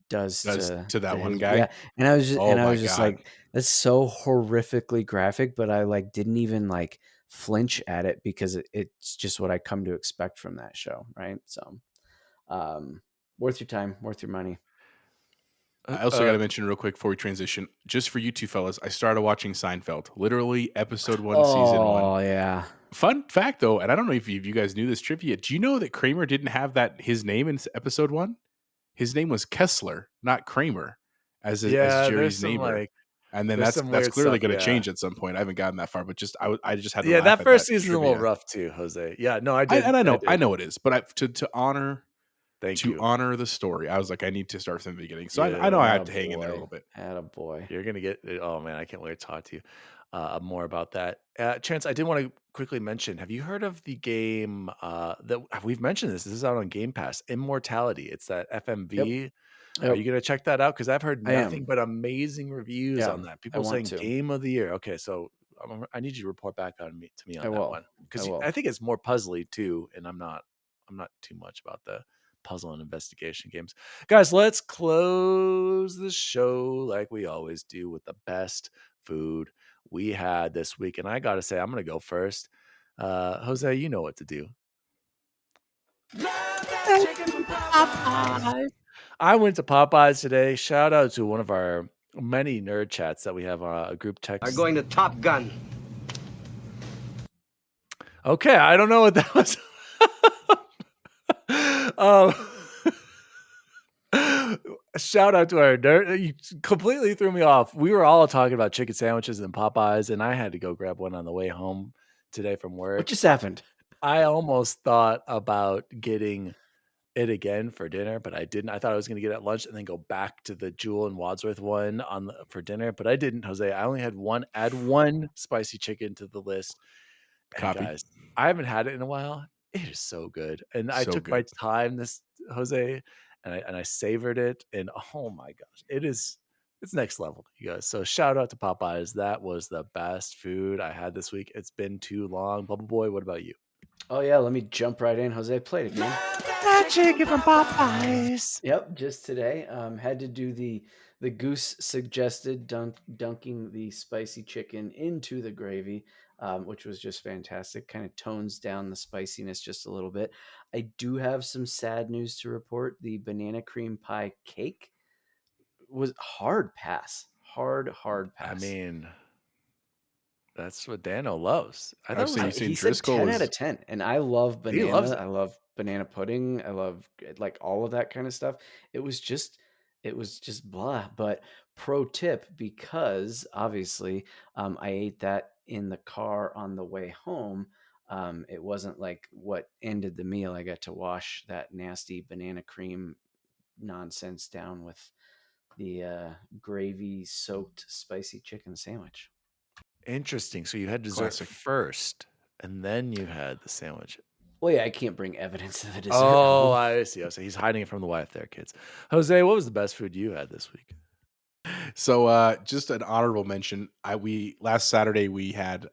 does To that one his, guy. yeah. And Oh I my was just God. like, that's so horrifically graphic, but I like didn't even like flinch at it because it's just what I come to expect from that show, right? So worth your time, worth your money. I also got to mention real quick before we transition, just for you two fellas, I started watching Seinfeld, literally episode 1, season 1. Oh yeah. Fun fact though, and I don't know if you guys knew this trivia. Do you know that Kramer didn't have his name in episode 1? His name was Kessler, not Kramer, as Yeah, Jerry's neighbor. And then there's that's some weird clearly stuff. going to Yeah. change at some point. I haven't gotten that far, but I just had to Yeah, laugh that at first that season's a little trivia. rough too, Jose. Yeah, no, I did. I did. know it is, but to honor Thank you. honor the story, I was like, I need to start from the beginning. So Yeah, I know I have to hang in there a little bit. Attaboy. You're gonna get. Oh man, I can't wait to talk to you more about that. Chance, I did want to quickly mention. Have you heard of the game that we've mentioned this? This is out on Game Pass. Immortality. It's that FMV. Are you gonna check that out? Because I've heard nothing but amazing reviews on that. People saying Game of the Year. Okay, so I need you to report back to me on that one, because I think it's more puzzly too, and I'm not too much about the puzzle and investigation games. Guys, let's close the show like we always do with the best food we had this week. And I gotta say, I'm gonna go first. Jose, you know what to do. I went to Popeyes today. Shout out to one of our many nerd chats that we have on a group text. Are going to Top Gun. Okay, I don't know what that was. Shout out to our nerd. You completely threw me off. We were all talking about chicken sandwiches and Popeyes, and I had to go grab one on the way home today from work. What just happened? I almost thought about getting it again for dinner, but I didn't. I thought I was going to get it at lunch and then go back to the Jewel and Wadsworth one for dinner, but I didn't, Jose. I only had add one spicy chicken to the list. And guys, I haven't had it in a while. It is so good. And I took my time, Jose, and I savored it. And oh my gosh, it's next level, you guys. So shout out to Popeyes. That was the best food I had this week. It's been too long. Bubble Boy, what about you? Oh yeah, let me jump right in. Jose, play it again. That chicken from Popeyes. Yep, just today. Had to do the Goose suggested dunking the spicy chicken into the gravy, which was just fantastic. Kind of tones down the spiciness just a little bit. I do have some sad news to report. The banana cream pie cake was hard pass. Hard pass. I mean, that's what Dano loves. He said 10 out of 10, and I love banana. I love banana pudding. I love like all of that kind of stuff. It it was just blah. But pro tip, because obviously I ate that in the car on the way home. It wasn't like what ended the meal. I got to wash that nasty banana cream nonsense down with the gravy soaked spicy chicken sandwich. Interesting. So you had dessert Classic. first, and then you had the sandwich. Well, yeah, I can't bring evidence of the dessert. Oh, home. I see. He's hiding it from the wife there, kids. Jose, what was the best food you had this week? So just an honorable mention. We last Saturday we had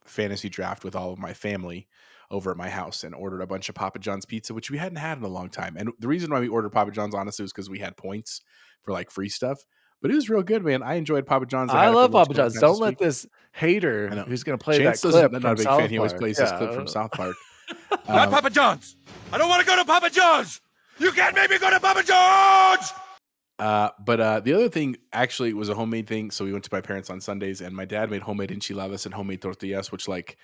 fantasy draft with all of my family over at my house and ordered a bunch of Papa John's pizza, which we hadn't had in a long time. And the reason why we ordered Papa John's honestly was because we had points for like free stuff. But it was real good, man. I enjoyed Papa John's. I had it for love lunch Papa a couple John's. times Don't this let week. this I hater know. who's going to play Chance that clip not from a big South fan. He always Park. plays this clip from South Park. Not Papa John's. I don't want to go to Papa John's. You can't make me go to Papa John's. But the other thing actually was a homemade thing. So we went to my parents on Sundays, and my dad made homemade enchiladas and homemade tortillas, which, like,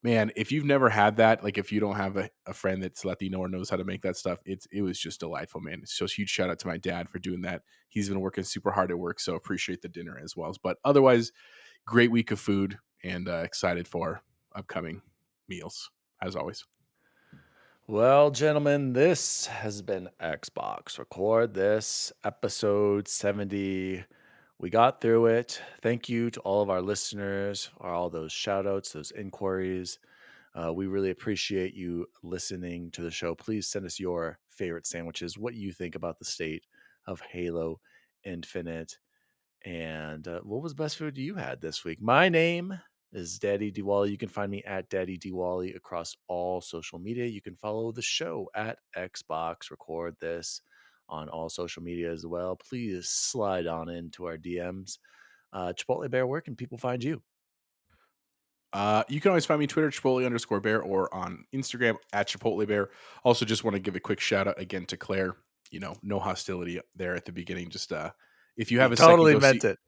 man, if you've never had that, like if you don't have a friend that's Latino or knows how to make that stuff, it was just delightful, man. So huge shout out to my dad for doing that. He's been working super hard at work, so appreciate the dinner as well. But otherwise, great week of food, and excited for upcoming meals as always. Well, gentlemen, this has been Xbox Record This, episode 70. We got through it. Thank you to all of our listeners for all those shout outs, those inquiries. We really appreciate you listening to the show. Please send us your favorite sandwiches, what you think about the state of Halo Infinite, and what was the best food you had this week. My name is Daddy Diwali. You can find me at Daddy Diwali across all social media. You can follow the show at Xbox Record This on all social media as well. Please slide on into our DMs. Chipotle Bear, where can people find you? You can always find me Twitter, Chipotle_Bear, or on Instagram at Chipotle Bear. Also, just want to give a quick shout out again to Claire. You know, no hostility there at the beginning. Just if you have a Totally second, meant it.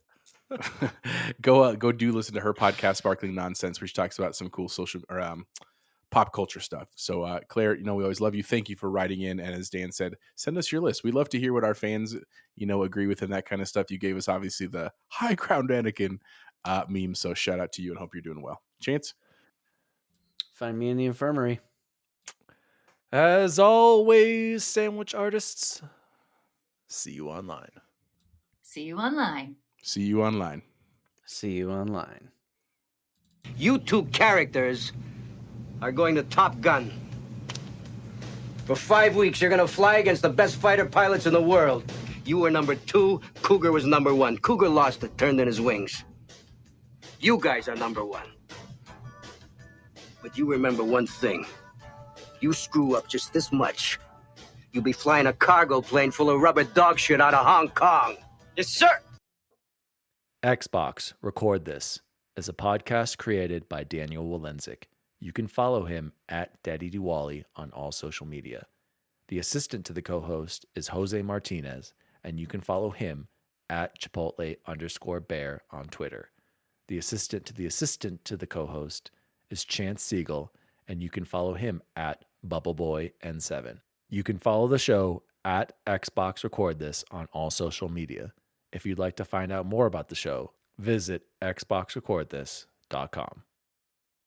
go do listen to her podcast, Sparkling Nonsense, which talks about some cool social or pop culture stuff. So, Claire, you know, we always love you. Thank you for writing in. And as Dan said, send us your list. We love to hear what our fans, you know, agree with and that kind of stuff. You gave us obviously the high ground Anakin meme. So shout out to you and hope you're doing well. Chance? Find me in the infirmary. As always, sandwich artists, see you online. See you online. See you online. See you online. You two characters are going to Top Gun. For 5 weeks, you're gonna fly against the best fighter pilots in the world. You were number 2, Cougar was number 1. Cougar lost it, turned in his wings. You guys are number 1. But you remember one thing. You screw up just this much, you'll be flying a cargo plane full of rubber dog shit out of Hong Kong. Yes, sir! Xbox Record This is a podcast created by Daniel Walensik. You can follow him at Daddy Diwali on all social media. The assistant to the co-host is Jose Martinez, and you can follow him at Chipotle_Bear on Twitter. The assistant to the co-host is Chance Siegel, and you can follow him at BubbleBoyN7. You can follow the show at Xbox Record This on all social media. If you'd like to find out more about the show, visit xboxrecordthis.com.